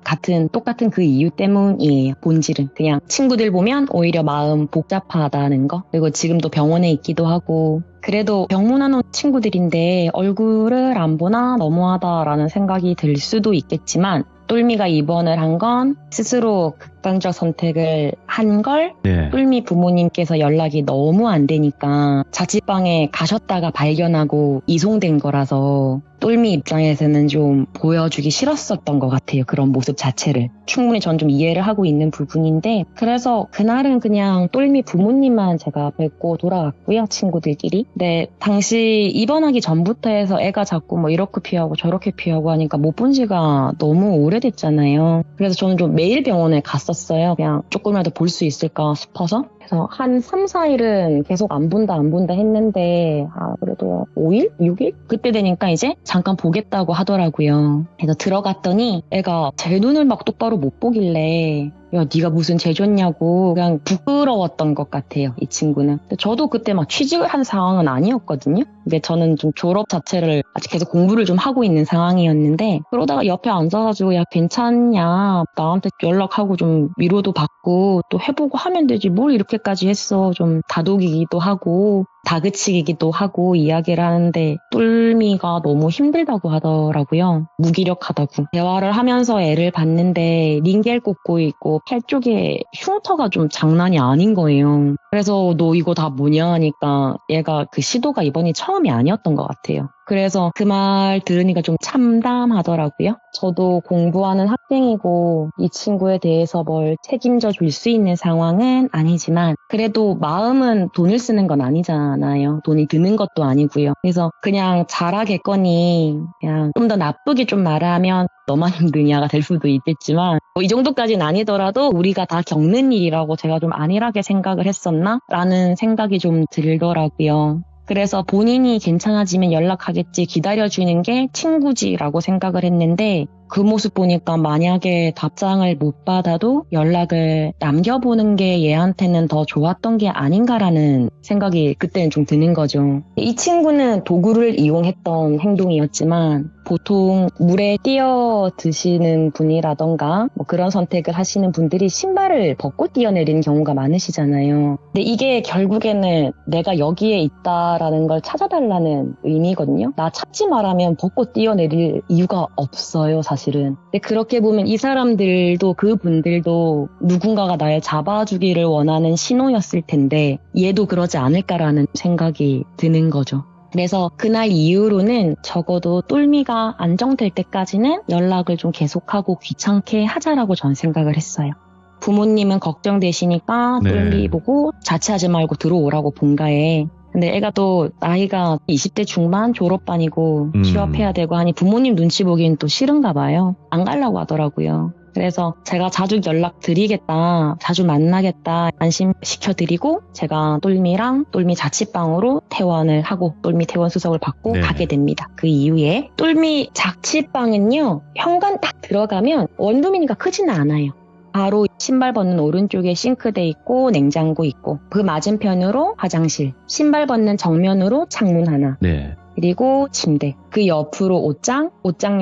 똑같은 그 이유 때문이에요. 본질은. 그냥 친구들 보면 오히려 마음 복잡하다는 거. 그리고 지금도 병원에 있기도 하고 그래도 병문안 온 친구들인데 얼굴을 안 보나 너무하다라는 생각이 들 수도 있겠지만 똘미가 입원을 한 건 스스로 극단적 선택을 한 걸 네. 똘미 부모님께서 연락이 너무 안 되니까 자취방에 가셨다가 발견하고 이송된 거라서 똘미 입장에서는 좀 보여주기 싫었었던 것 같아요. 그런 모습 자체를. 충분히 전 좀 이해를 하고 있는 부분인데 그래서 그날은 그냥 똘미 부모님만 제가 뵙고 돌아갔고요. 친구들끼리. 근데 당시 입원하기 전부터 해서 애가 자꾸 뭐 이렇게 피하고 저렇게 피하고 하니까 못 본 지가 너무 오래됐잖아요. 그래서 저는 좀 매일 병원에 갔었어요. 그냥 조금이라도 볼 수 있을까 싶어서. 그래서 한 3, 4일은 계속 안 본다 했는데 그래도 5일? 6일? 그때 되니까 이제 잠깐 보겠다고 하더라고요. 그래서 들어갔더니 애가 제 눈을 막 똑바로 못 보길래 야, 네가 무슨 죄 졌냐고 그냥 부끄러웠던 것 같아요, 이 친구는. 근데 저도 그때 막 취직을 한 상황은 아니었거든요. 근데 저는 좀 졸업 자체를 아직 계속 공부를 좀 하고 있는 상황이었는데 그러다가 옆에 앉아가지고 야, 괜찮냐? 나한테 연락하고 좀 위로도 받고 또 해보고 하면 되지. 뭘 이렇게까지 했어. 좀 다독이기도 하고 다그치기도 하고 이야기를 하는데 똘미가 너무 힘들다고 하더라고요. 무기력하다고. 대화를 하면서 애를 봤는데 링겔 꽂고 있고 팔 쪽에 흉터가 좀 장난이 아닌 거예요. 그래서 너 이거 다 뭐냐 하니까 얘가 그 시도가 이번이 처음이 아니었던 것 같아요. 그래서 그 말 들으니까 좀 참담하더라고요. 저도 공부하는 학생이고 이 친구에 대해서 뭘 책임져 줄 수 있는 상황은 아니지만 그래도 마음은 돈을 쓰는 건 아니잖아요. 돈이 드는 것도 아니고요. 그래서 그냥 잘하겠거니 그냥 좀 더 나쁘게 좀 말하면 너만 힘드냐가 될 수도 있겠지만 이 정도까지는 아니더라도 우리가 다 겪는 일이라고 제가 좀 안일하게 생각을 했었나? 라는 생각이 좀 들더라고요. 그래서 본인이 괜찮아지면 연락하겠지 기다려주는 게 친구지라고 생각을 했는데 그 모습 보니까 만약에 답장을 못 받아도 연락을 남겨보는 게 얘한테는 더 좋았던 게 아닌가라는 생각이 그때는 좀 드는 거죠. 이 친구는 도구를 이용했던 행동이었지만 보통 물에 뛰어 드시는 분이라던가 뭐 그런 선택을 하시는 분들이 신발을 벗고 뛰어내리는 경우가 많으시잖아요. 근데 이게 결국에는 내가 여기에 있다라는 걸 찾아달라는 의미거든요. 나 찾지 말라면 벗고 뛰어내릴 이유가 없어요, 사실은. 근데 그렇게 보면 이 사람들도 그분들도 누군가가 날 잡아주기를 원하는 신호였을 텐데 얘도 그러지 않을까라는 생각이 드는 거죠. 그래서 그날 이후로는 적어도 똘미가 안정될 때까지는 연락을 좀 계속하고 귀찮게 하자라고 전 생각을 했어요. 부모님은 걱정되시니까 네. 똘미 보고 자취하지 말고 들어오라고 본가에. 근데 애가 또 나이가 20대 중반 졸업반이고 취업해야 되고 하니 부모님 눈치 보기엔 또 싫은가 봐요. 안 가려고 하더라고요. 그래서 제가 자주 연락드리겠다, 자주 만나겠다 안심시켜드리고 제가 똘미랑 똘미 자취방으로 퇴원을 하고 똘미 퇴원 수속을 받고 네. 가게 됩니다. 그 이후에 똘미 자취방은요, 현관 딱 들어가면 원룸이니까 크지는 않아요. 바로 신발 벗는 오른쪽에 싱크대 있고 냉장고 있고 그 맞은편으로 화장실, 신발 벗는 정면으로 창문 하나, 네. 그리고 침대, 그 옆으로 옷장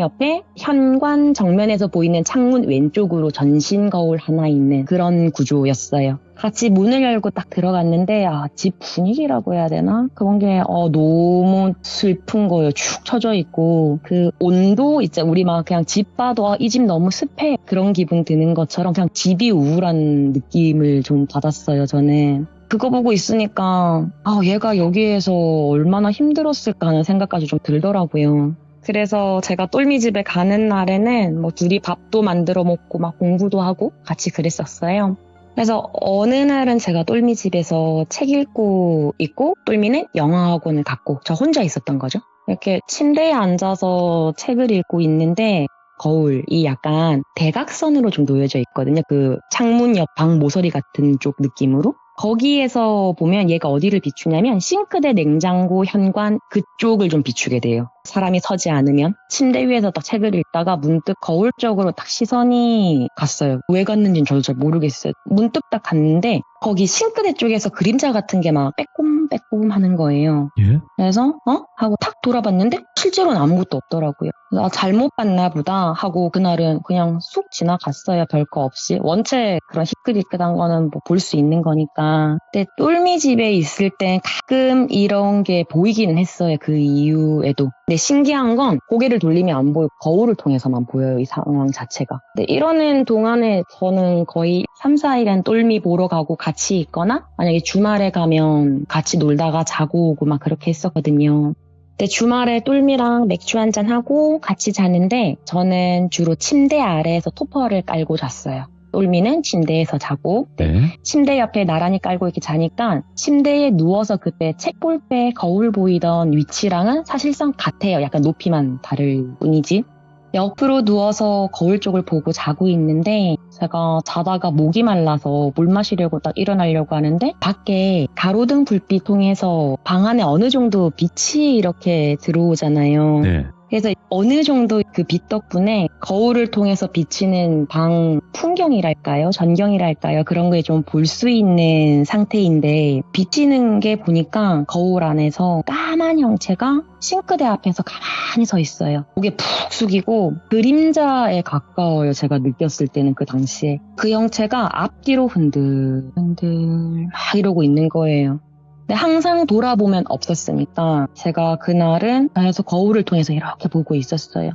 옆에 현관 정면에서 보이는 창문 왼쪽으로 전신 거울 하나 있는 그런 구조였어요. 같이 문을 열고 딱 들어갔는데 집 분위기라고 해야 되나? 그런 게 너무 슬픈 거예요. 축 처져 있고 그 온도 있죠. 우리 막 그냥 집 봐도 이 집 너무 습해 그런 기분 드는 것처럼 그냥 집이 우울한 느낌을 좀 받았어요. 저는. 그거 보고 있으니까 얘가 여기에서 얼마나 힘들었을까 하는 생각까지 좀 들더라고요. 그래서 제가 똘미 집에 가는 날에는 뭐 둘이 밥도 만들어 먹고 막 공부도 하고 같이 그랬었어요. 그래서 어느 날은 제가 똘미 집에서 책 읽고 있고 똘미는 영어 학원을 갔고 저 혼자 있었던 거죠. 이렇게 침대에 앉아서 책을 읽고 있는데 거울이 약간 대각선으로 좀 놓여져 있거든요. 그 창문 옆 방 모서리 같은 쪽 느낌으로. 거기에서 보면 얘가 어디를 비추냐면 싱크대, 냉장고, 현관 그쪽을 좀 비추게 돼요. 사람이 서지 않으면. 침대 위에서 딱 책을 읽다가 문득 거울 쪽으로 딱 시선이 갔어요. 왜 갔는지는 저도 잘 모르겠어요. 문득 딱 갔는데 거기 싱크대 쪽에서 그림자 같은 게 막 빼꼼빼꼼 하는 거예요. 예? 그래서 하고 탁 돌아봤는데 실제로는 아무것도 없더라고요. 그래서 잘못 봤나 보다 하고 그날은 그냥 쑥 지나갔어요. 별거 없이. 원체 그런 희끗희끗한 거는 뭐 볼 수 있는 거니까. 근데 똘미 집에 있을 땐 가끔 이런 게 보이기는 했어요. 그 이후에도. 근데 신기한 건 고개를 돌리면 안 보이고 거울을 통해서만 보여요, 이 상황 자체가. 근데 이러는 동안에 저는 거의 3, 4일은 똘미 보러 가고 같이 있거나 만약에 주말에 가면 같이 놀다가 자고 오고 막 그렇게 했었거든요. 근데 주말에 똘미랑 맥주 한잔 하고 같이 자는데 저는 주로 침대 아래에서 토퍼를 깔고 잤어요. 똘미는 침대에서 자고 네. 침대 옆에 나란히 깔고 이렇게 자니까 침대에 누워서 그때 책 볼 때 거울 보이던 위치랑은 사실상 같아요. 약간 높이만 다를 뿐이지. 옆으로 누워서 거울 쪽을 보고 자고 있는데 제가 자다가 목이 말라서 물 마시려고 딱 일어나려고 하는데 밖에 가로등 불빛 통해서 방 안에 어느 정도 빛이 이렇게 들어오잖아요. 네. 그래서 어느 정도 그 빛 덕분에 거울을 통해서 비치는 방 풍경이랄까요? 전경이랄까요? 그런 게 좀 볼 수 있는 상태인데 비치는 게 보니까 거울 안에서 까만 형체가 싱크대 앞에서 가만히 서 있어요. 고개 푹 숙이고 그림자에 가까워요. 제가 느꼈을 때는 그 당시에. 그 형체가 앞뒤로 흔들흔들 막 이러고 있는 거예요. 근데 항상 돌아보면 없었으니까 제가 그날은 계속 거울을 통해서 이렇게 보고 있었어요.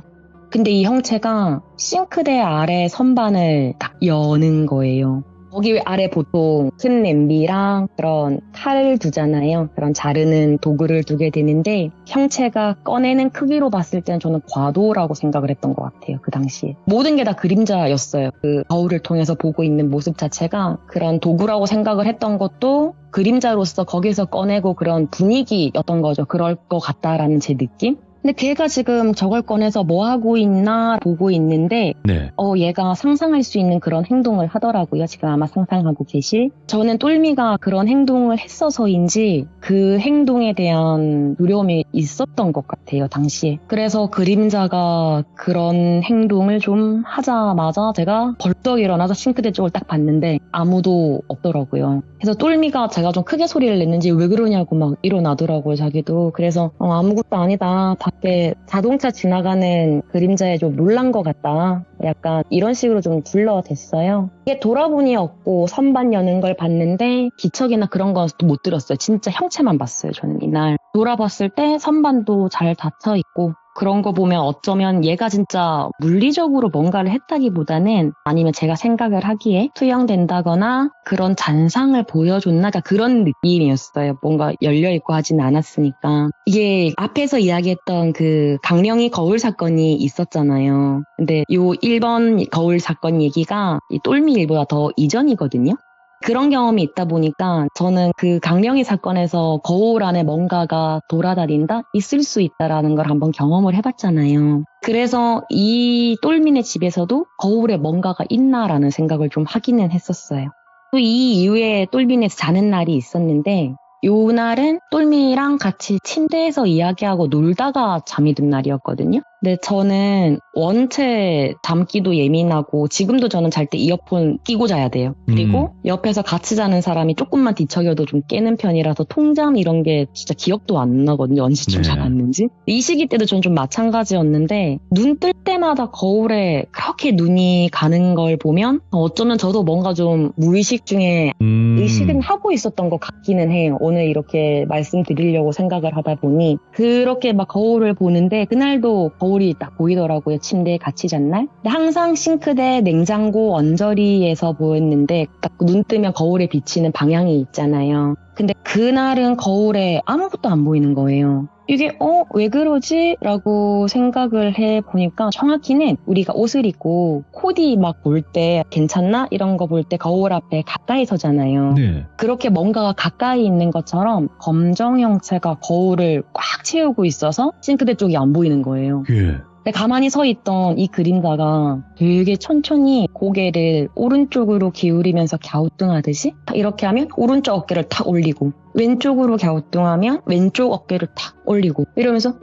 근데 이 형체가 싱크대 아래 선반을 딱 여는 거예요. 거기 아래 보통 큰 냄비랑 그런 칼을 두잖아요. 그런 자르는 도구를 두게 되는데 형체가 꺼내는 크기로 봤을 때는 저는 과도라고 생각을 했던 것 같아요. 그 당시에. 모든 게 다 그림자였어요. 그 거울을 통해서 보고 있는 모습 자체가 그런 도구라고 생각을 했던 것도 그림자로서 거기서 꺼내고 그런 분위기였던 거죠. 그럴 것 같다라는 제 느낌? 근데 걔가 지금 저걸 꺼내서 뭐 하고 있나 보고 있는데 네. 얘가 상상할 수 있는 그런 행동을 하더라고요. 지금 아마 상상하고 계실. 저는 똘미가 그런 행동을 했어서인지 그 행동에 대한 두려움이 있었던 것 같아요, 당시에. 그래서 그림자가 그런 행동을 좀 하자마자 제가 벌떡 일어나서 싱크대 쪽을 딱 봤는데 아무도 없더라고요. 그래서 똘미가 제가 좀 크게 소리를 냈는지 왜 그러냐고 막 일어나더라고요, 자기도. 그래서 아무것도 아니다. 밖에 자동차 지나가는 그림자에 좀 놀란 것 같다. 약간 이런 식으로 좀 둘러댔어요. 이게 돌아보니 없고 선반 여는 걸 봤는데 기척이나 그런 건 못 들었어요. 진짜 형체만 봤어요, 저는 이날. 돌아봤을 때 선반도 잘 닫혀 있고 그런 거 보면 어쩌면 얘가 진짜 물리적으로 뭔가를 했다기보다는 아니면 제가 생각을 하기에 투영된다거나 그런 잔상을 보여줬나? 그런 느낌이었어요. 뭔가 열려있고 하진 않았으니까. 이게 앞에서 이야기했던 그 강령이 거울 사건이 있었잖아요. 근데 요 1번 거울 사건 얘기가 이 똘미 일보다 더 이전이거든요. 그런 경험이 있다 보니까 저는 그 강령이 사건에서 거울 안에 뭔가가 돌아다닌다? 있을 수 있다라는 걸 한번 경험을 해봤잖아요. 그래서 이 똘미네 집에서도 거울에 뭔가가 있나라는 생각을 좀 하기는 했었어요. 또 이 이후에 똘미네에서 자는 날이 있었는데 요 날은 똘미랑 같이 침대에서 이야기하고 놀다가 잠이 든 날이었거든요. 근데 저는 원체 잠기도 예민하고 지금도 저는 잘 때 이어폰 끼고 자야 돼요. 그리고 옆에서 같이 자는 사람이 조금만 뒤척여도 좀 깨는 편이라서 통잠 이런 게 진짜 기억도 안 나거든요. 언제쯤 네. 자봤는지. 이 시기 때도 전 좀 마찬가지였는데 눈 뜰 때마다 거울에 그렇게 눈이 가는 걸 보면 어쩌면 저도 뭔가 좀 무의식 중에 의식은 하고 있었던 것 같기는 해요. 오늘 이렇게 말씀드리려고 생각을 하다 보니 그렇게 막 거울을 보는데 그날도 거울이 딱 보이더라고요. 침대에 같이 잔 날. 근데 항상 싱크대, 냉장고, 언저리에서 보였는데 딱 눈 뜨면 거울에 비치는 방향이 있잖아요. 근데 그날은 거울에 아무것도 안 보이는 거예요. 이게 왜 그러지? 라고 생각을 해보니까 정확히는 우리가 옷을 입고 코디 막 볼 때 괜찮나? 이런 거 볼 때 거울 앞에 가까이 서잖아요. 네. 그렇게 뭔가가 가까이 있는 것처럼 검정 형체가 거울을 꽉 채우고 있어서 싱크대 쪽이 안 보이는 거예요. 예. 근데 가만히 서 있던 이 그림자가 되게 천천히 고개를 오른쪽으로 기울이면서 갸우뚱하듯이 이렇게 하면 오른쪽 어깨를 탁 올리고 왼쪽으로 갸우뚱하면 왼쪽 어깨를 탁 올리고 이러면서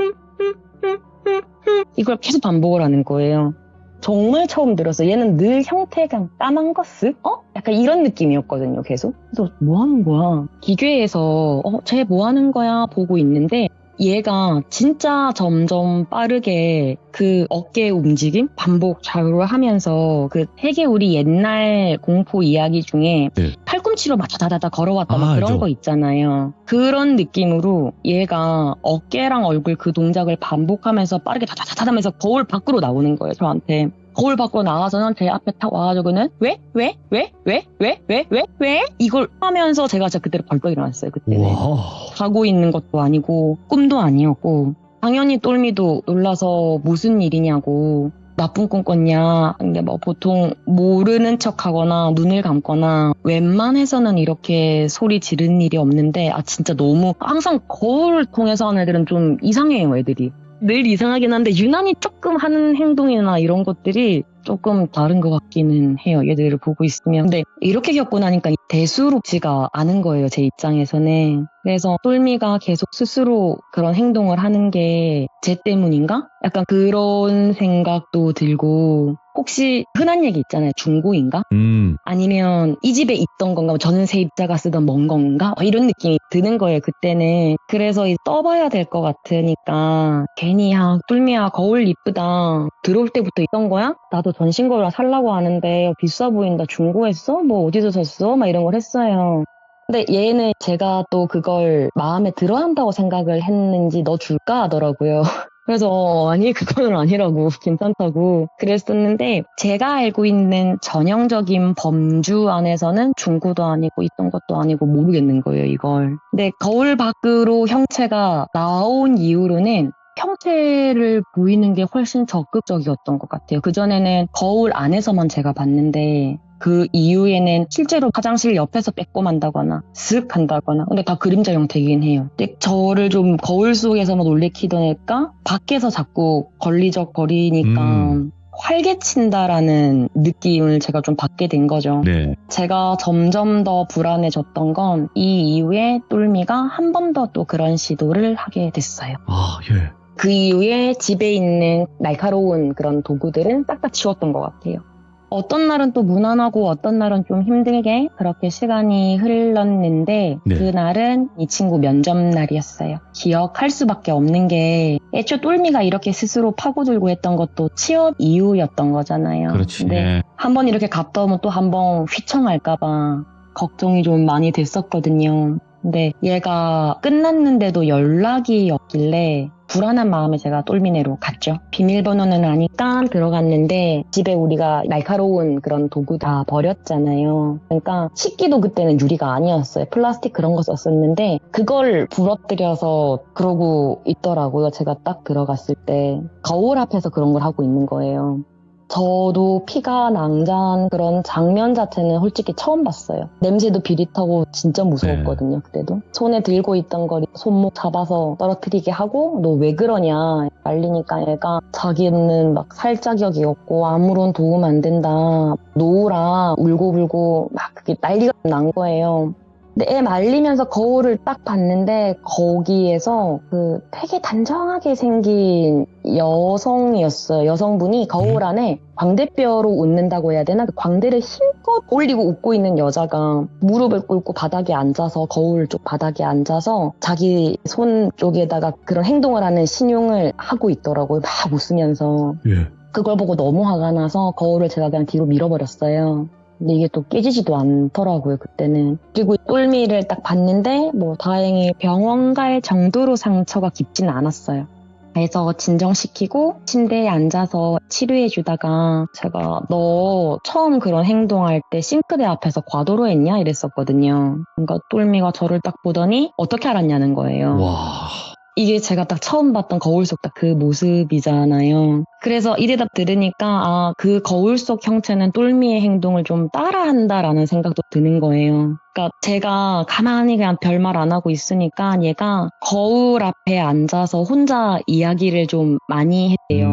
이걸 계속 반복을 하는 거예요. 정말 처음 들었어요. 얘는 늘 형태가 까만 거스? 약간 이런 느낌이었거든요, 계속. 그래서 뭐 하는 거야? 기계에서 쟤 뭐 하는 거야? 보고 있는데 얘가 진짜 점점 빠르게 그 어깨 움직임 반복 좌우로 하면서 그 되게 우리 옛날 공포 이야기 중에 네. 팔꿈치로 막 다다다다 걸어왔다 막 아, 그런 알죠. 거 있잖아요. 그런 느낌으로 얘가 어깨랑 얼굴 그 동작을 반복하면서 빠르게 다다다다 하면서 거울 밖으로 나오는 거예요, 저한테. 거울 밖으로 나와서는 제 앞에 탁 와가지고는 왜? 이걸 하면서 제가 진짜 그때로 벌떡 일어났어요. 그때는. 와. 자고 있는 것도 아니고 꿈도 아니었고 당연히 똘미도 놀라서 무슨 일이냐고 나쁜 꿈 꿨냐. 근데 뭐 보통 모르는 척하거나 눈을 감거나 웬만해서는 이렇게 소리 지르는 일이 없는데 진짜 너무 항상 거울 통해서 하는 애들은 좀 이상해요, 애들이. 늘 이상하긴 한데 유난히 조금 하는 행동이나 이런 것들이 조금 다른 것 같기는 해요. 얘들을 보고 있으면. 근데 이렇게 겪고 나니까 대수롭지가 않은 거예요. 제 입장에서는. 그래서 똘미가 계속 스스로 그런 행동을 하는 게 제 때문인가? 약간 그런 생각도 들고 혹시 흔한 얘기 있잖아요. 중고인가? 아니면 이 집에 있던 건가? 저는 세입자가 쓰던 뭔 건가? 이런 느낌이 드는 거예요. 그때는. 그래서 떠봐야 될 것 같으니까 괜히 똘미야 거울 이쁘다. 들어올 때부터 있던 거야? 나도 전신거울 살라고 하는데 비싸 보인다. 중고했어? 뭐 어디서 샀어? 막 이런 걸 했어요. 근데 얘는 제가 또 그걸 마음에 들어 한다고 생각을 했는지 너 줄까 하더라고요. 그래서 아니 그건 아니라고 괜찮다고 그랬었는데 제가 알고 있는 전형적인 범주 안에서는 중고도 아니고 있던 것도 아니고 모르겠는 거예요, 이걸. 근데 거울 밖으로 형체가 나온 이후로는 형체를 보이는 게 훨씬 적극적이었던 것 같아요. 그전에는 거울 안에서만 제가 봤는데 그 이후에는 실제로 화장실 옆에서 빼꼼한다거나 쓱 한다거나 근데 다 그림자 형태이긴 해요. 근데 저를 좀 거울 속에서만 놀래키던 애가 밖에서 자꾸 걸리적거리니까 활개친다라는 느낌을 제가 좀 받게 된 거죠. 네. 제가 점점 더 불안해졌던 건 이 이후에 똘미가 한 번 더 또 그런 시도를 하게 됐어요. 아, 예. 그 이후에 집에 있는 날카로운 그런 도구들은 싹 다 치웠던 것 같아요. 어떤 날은 또 무난하고 어떤 날은 좀 힘들게 그렇게 시간이 흘렀는데 네. 그날은 이 친구 면접 날이었어요. 기억할 수밖에 없는 게 애초 똘미가 이렇게 스스로 파고들고 했던 것도 취업 이후였던 거잖아요. 그렇지. 근데 한번 이렇게 갔다 오면 또 한번 휘청할까봐 걱정이 좀 많이 됐었거든요. 근데 얘가 끝났는데도 연락이 없길래 불안한 마음에 제가 똘미네로 갔죠. 비밀번호는 아니까 들어갔는데 집에 우리가 날카로운 그런 도구 다 버렸잖아요. 그러니까 식기도 그때는 유리가 아니었어요. 플라스틱 그런 거 썼었는데 그걸 부러뜨려서 그러고 있더라고요. 제가 딱 들어갔을 때 거울 앞에서 그런 걸 하고 있는 거예요. 저도 피가 낭자한 그런 장면 자체는 솔직히 처음 봤어요. 냄새도 비릿하고 진짜 무서웠거든요. 그때도. 손에 들고 있던 걸 손목 잡아서 떨어뜨리게 하고 너 왜 그러냐 말리니까 얘가 자기는 막 살짝역이 없고 아무런 도움 안 된다. 놓으라 울고불고 막 그게 난리가 난 거예요. 근데 애 말리면서 거울을 딱 봤는데 거기에서 그 되게 단정하게 생긴 여성이었어요. 여성분이 거울 안에 광대뼈로 웃는다고 해야 되나? 그 광대를 힘껏 올리고 웃고 있는 여자가 무릎을 꿇고 바닥에 앉아서 거울 쪽 바닥에 앉아서 자기 손 쪽에다가 그런 행동을 하는 신용을 하고 있더라고요. 막 웃으면서. 예. 그걸 보고 너무 화가 나서 거울을 제가 그냥 뒤로 밀어버렸어요. 근데 이게 또 깨지지도 않더라고요, 그때는. 그리고 똘미를 딱 봤는데 뭐 다행히 병원 갈 정도로 상처가 깊지는 않았어요. 그래서 진정시키고 침대에 앉아서 치료해주다가 제가 너 처음 그런 행동할 때 싱크대 앞에서 과도로 했냐? 이랬었거든요. 그러니까 똘미가 저를 딱 보더니 어떻게 알았냐는 거예요. 와. 이게 제가 딱 처음 봤던 거울 속 딱 그 모습이잖아요. 그래서 이 대답 들으니까 그 거울 속 형체는 똘미의 행동을 좀 따라한다라는 생각도 드는 거예요. 그러니까 제가 가만히 그냥 별말 안 하고 있으니까 얘가 거울 앞에 앉아서 혼자 이야기를 좀 많이 했대요.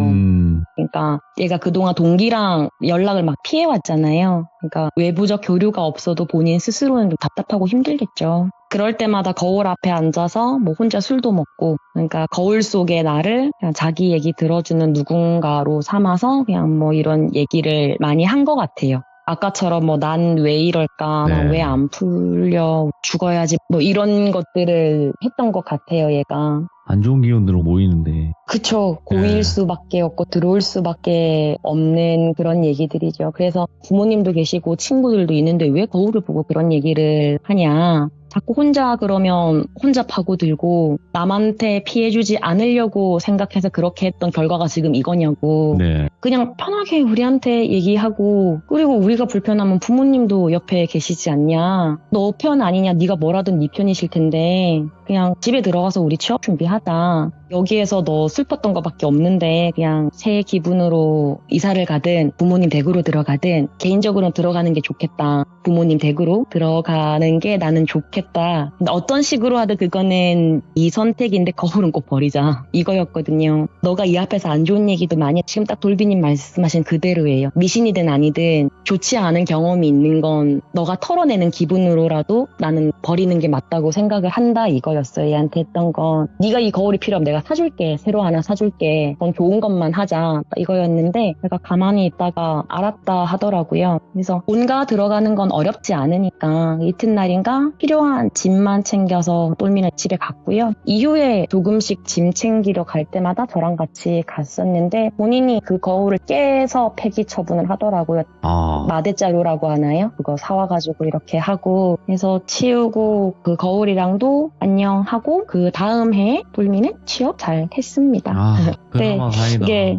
그러니까 얘가 그동안 동기랑 연락을 막 피해왔잖아요. 그러니까 외부적 교류가 없어도 본인 스스로는 좀 답답하고 힘들겠죠. 그럴 때마다 거울 앞에 앉아서 뭐 혼자 술도 먹고 그러니까 거울 속의 나를 그냥 자기 얘기 들어주는 누군가로 삼아서 그냥 뭐 이런 얘기를 많이 한 것 같아요. 아까처럼 뭐 난 왜 이럴까, 네. 난 왜 안 풀려, 죽어야지 뭐 이런 것들을 했던 것 같아요, 얘가. 안 좋은 기운으로 모이는데. 그쵸. 고일 네. 수밖에 없고 들어올 수밖에 없는 그런 얘기들이죠. 그래서 부모님도 계시고 친구들도 있는데 왜 거울을 보고 그런 얘기를 하냐. 자꾸 혼자 그러면 혼자 파고들고 남한테 피해주지 않으려고 생각해서 그렇게 했던 결과가 지금 이거냐고. 네. 그냥 편하게 우리한테 얘기하고 그리고 우리가 불편하면 부모님도 옆에 계시지 않냐. 너 편 아니냐. 네가 뭐라든 네 편이실 텐데 그냥 집에 들어가서 우리 취업 준비하자. 여기에서 너 슬펐던 것밖에 없는데 그냥 새 기분으로 이사를 가든 부모님 댁으로 들어가든 개인적으로 들어가는 게 좋겠다. 부모님 댁으로 들어가는 게 나는 좋겠다. 근데 어떤 식으로 하든 그거는 네 선택인데 거울은 꼭 버리자. 이거였거든요. 너가 이 앞에서 안 좋은 얘기도 많이 지금 딱 돌비님 말씀하신 그대로예요. 미신이든 아니든 좋지 않은 경험이 있는 건 너가 털어내는 기분으로라도 나는 버리는 게 맞다고 생각을 한다 이거였어요. 얘한테 했던 건. 네가 이 거울이 필요하면 내가 사줄게. 새로 하나 사줄게. 그건 좋은 것만 하자. 이거였는데 제가 가만히 있다가 알았다 하더라고요. 그래서 본가 들어가는 건 어렵지 않으니까 이튿날인가 필요한 짐만 챙겨서 똘미는 집에 갔고요. 이후에 조금씩 짐 챙기러 갈 때마다 저랑 같이 갔었는데 본인이 그 거울을 깨서 폐기 처분을 하더라고요. 아. 마대자루라고 하나요? 그거 사와가지고 이렇게 하고 해서 치우고 그 거울이랑도 안녕하고 그 다음 해에 똘미는 취업 잘 했습니다. 아, 그나마 다행이다. 이게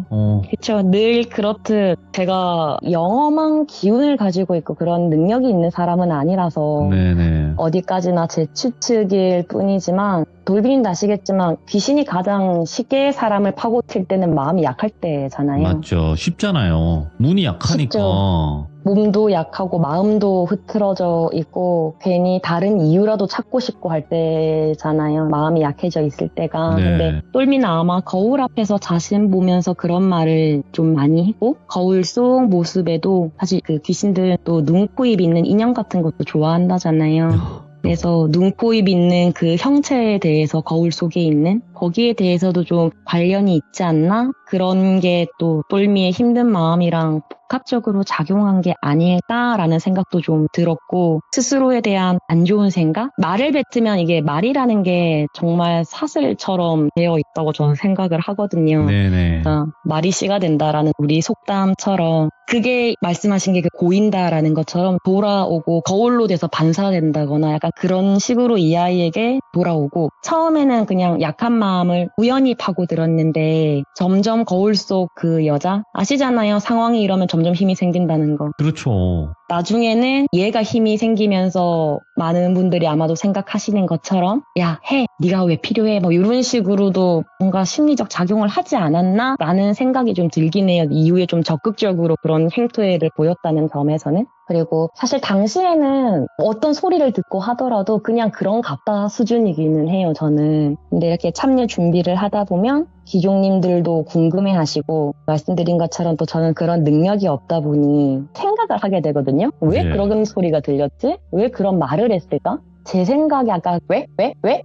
그쵸. 늘 그렇듯 제가 영험한 기운을 가지고 있고 그런 능력이 있는 사람은 아니라서 네네. 어디까지나 제 추측일 뿐이지만 돌비님도 아시겠지만 귀신이 가장 쉽게 사람을 파고칠 때는 마음이 약할 때잖아요. 맞죠. 쉽잖아요. 문이 약하니까. 쉽죠. 몸도 약하고 마음도 흐트러져 있고 괜히 다른 이유라도 찾고 싶고 할 때잖아요. 마음이 약해져 있을 때가. 네. 근데 똘미는 아마 거울 앞에서 자신 보면서 그런 말을 좀 많이 했고 거울 속 모습에도 사실 그 귀신들은 또 눈, 코, 입 있는 인형 같은 것도 좋아한다잖아요. 그래서 눈, 코, 입 있는 그 형체에 대해서 거울 속에 있는 거기에 대해서도 좀 관련이 있지 않나? 그런 게 또 똘미의 힘든 마음이랑 복합적으로 작용한 게 아닐까라는 생각도 좀 들었고 스스로에 대한 안 좋은 생각? 말을 뱉으면 이게 말이라는 게 정말 사슬처럼 되어 있다고 저는 생각을 하거든요. 네네. 말이 씨가 된다라는 우리 속담처럼 그게 말씀하신 게 그 고인다라는 것처럼 돌아오고 거울로 돼서 반사된다거나 약간 그런 식으로 이 아이에게 돌아오고 처음에는 그냥 약한 마음을 우연히 파고들었는데 점점 거울 속 그 여자 아시잖아요. 상황이 이러면 점점 힘이 생긴다는 거. 그렇죠. 나중에는 얘가 힘이 생기면서 많은 분들이 아마도 생각하시는 것처럼 야, 해! 네가 왜 필요해? 뭐 이런 식으로도 뭔가 심리적 작용을 하지 않았나? 라는 생각이 좀 들긴 해요. 이후에 좀 적극적으로 그런 행태를 보였다는 점에서는. 그리고 사실 당시에는 어떤 소리를 듣고 하더라도 그냥 그런 갑다 수준이기는 해요, 저는. 근데 이렇게 참여 준비를 하다 보면 기종님들도 궁금해하시고 말씀드린 것처럼 또 저는 그런 능력이 없다 보니 생각을 하게 되거든요. 왜 네. 그런 소리가 들렸지? 왜 그런 말을 했을까? 제 생각이 아까 왜?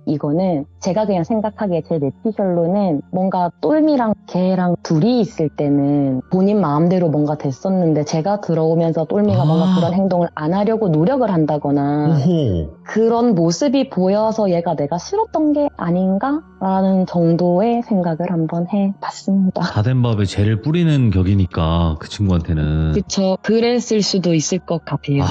이거는 제가 그냥 생각하기에 제 뇌피셜로는 뭔가 똘미랑 걔랑 둘이 있을 때는 본인 마음대로 뭔가 됐었는데 제가 들어오면서 똘미가 뭔가 그런 행동을 안 하려고 노력을 한다거나 오호. 그런 모습이 보여서 얘가 내가 싫었던 게 아닌가? 라는 정도의 생각을 한번 해봤습니다. 다 된 밥에 재를 뿌리는 격이니까 그 친구한테는. 그쵸. 그랬을 수도 있을 것 같아요.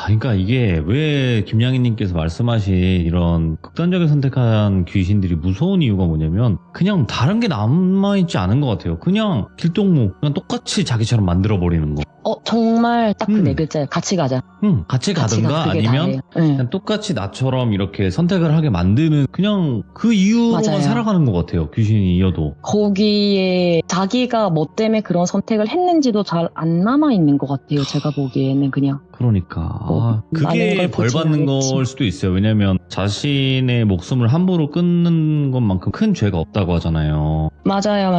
그러니까 이게 왜 김양희님께서 말씀하신 이런 극단적인 선택한 귀신들이 무서운 이유가 뭐냐면 그냥 다른 게 남아있지 않은 것 같아요. 그냥 길동무 그냥 똑같이 자기처럼 만들어버리는 거. 정말 딱 그 네 글자예요. 같이 가자. 같이 가든가 가, 그게 아니면 다예요. 네. 그냥 똑같이 나처럼 이렇게 선택을 하게 만드는 그냥 그 이유로만 맞아요. 살아가는 것 같아요. 귀신이어도. 거기에 자기가 뭐 때문에 그런 선택을 했는지도 잘 안 남아있는 것 같아요. 제가 보기에는 그냥. 그러니까 많은 그게 걸 벌 보진 받는 않았지. 걸 수도 있어요. 왜냐면 자신의 목숨을 함부로 끊는 것만큼 큰 죄가 없다고 하잖아요. 맞아요.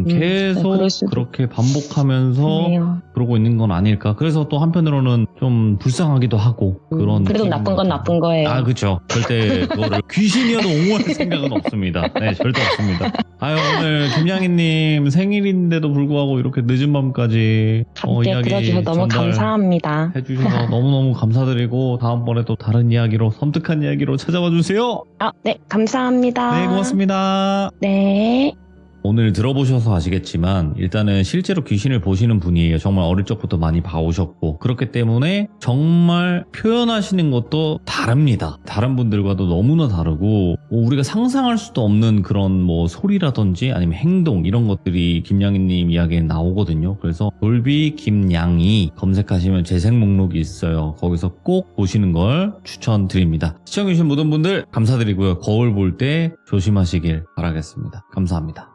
계속 그럴 수도 그렇게 반복하면서 있네요. 그러고 있는 건 아닐까. 그래서 또 한편으로는 좀 불쌍하기도 하고 그런. 그래도 느낌인 나쁜 건 것 같아요. 나쁜 거예요. 그렇죠. 절대 그거를 귀신이어도 옹호할 생각은 없습니다. 네, 절대 없습니다. 오늘 김양희님 생일인데도 불구하고 이렇게 늦은 밤까지 함께 이야기 들어주셔서 너무 전달해 감사합니다. 해주셔서 너무너무 감사드리고 다음번에 또 다른 이야기로 섬뜩한 이야기로 찾아와 주세요. 네, 감사합니다. 네, 고맙습니다. 네. 오늘 들어보셔서 아시겠지만 일단은 실제로 귀신을 보시는 분이에요. 정말 어릴 적부터 많이 봐오셨고 그렇기 때문에 정말 표현하시는 것도 다릅니다. 다른 분들과도 너무나 다르고 우리가 상상할 수도 없는 그런 뭐 소리라든지 아니면 행동 이런 것들이 김양희님 이야기에 나오거든요. 그래서 돌비 김양희 검색하시면 재생 목록이 있어요. 거기서 꼭 보시는 걸 추천드립니다. 시청해주신 모든 분들 감사드리고요. 거울 볼 때 조심하시길 바라겠습니다. 감사합니다.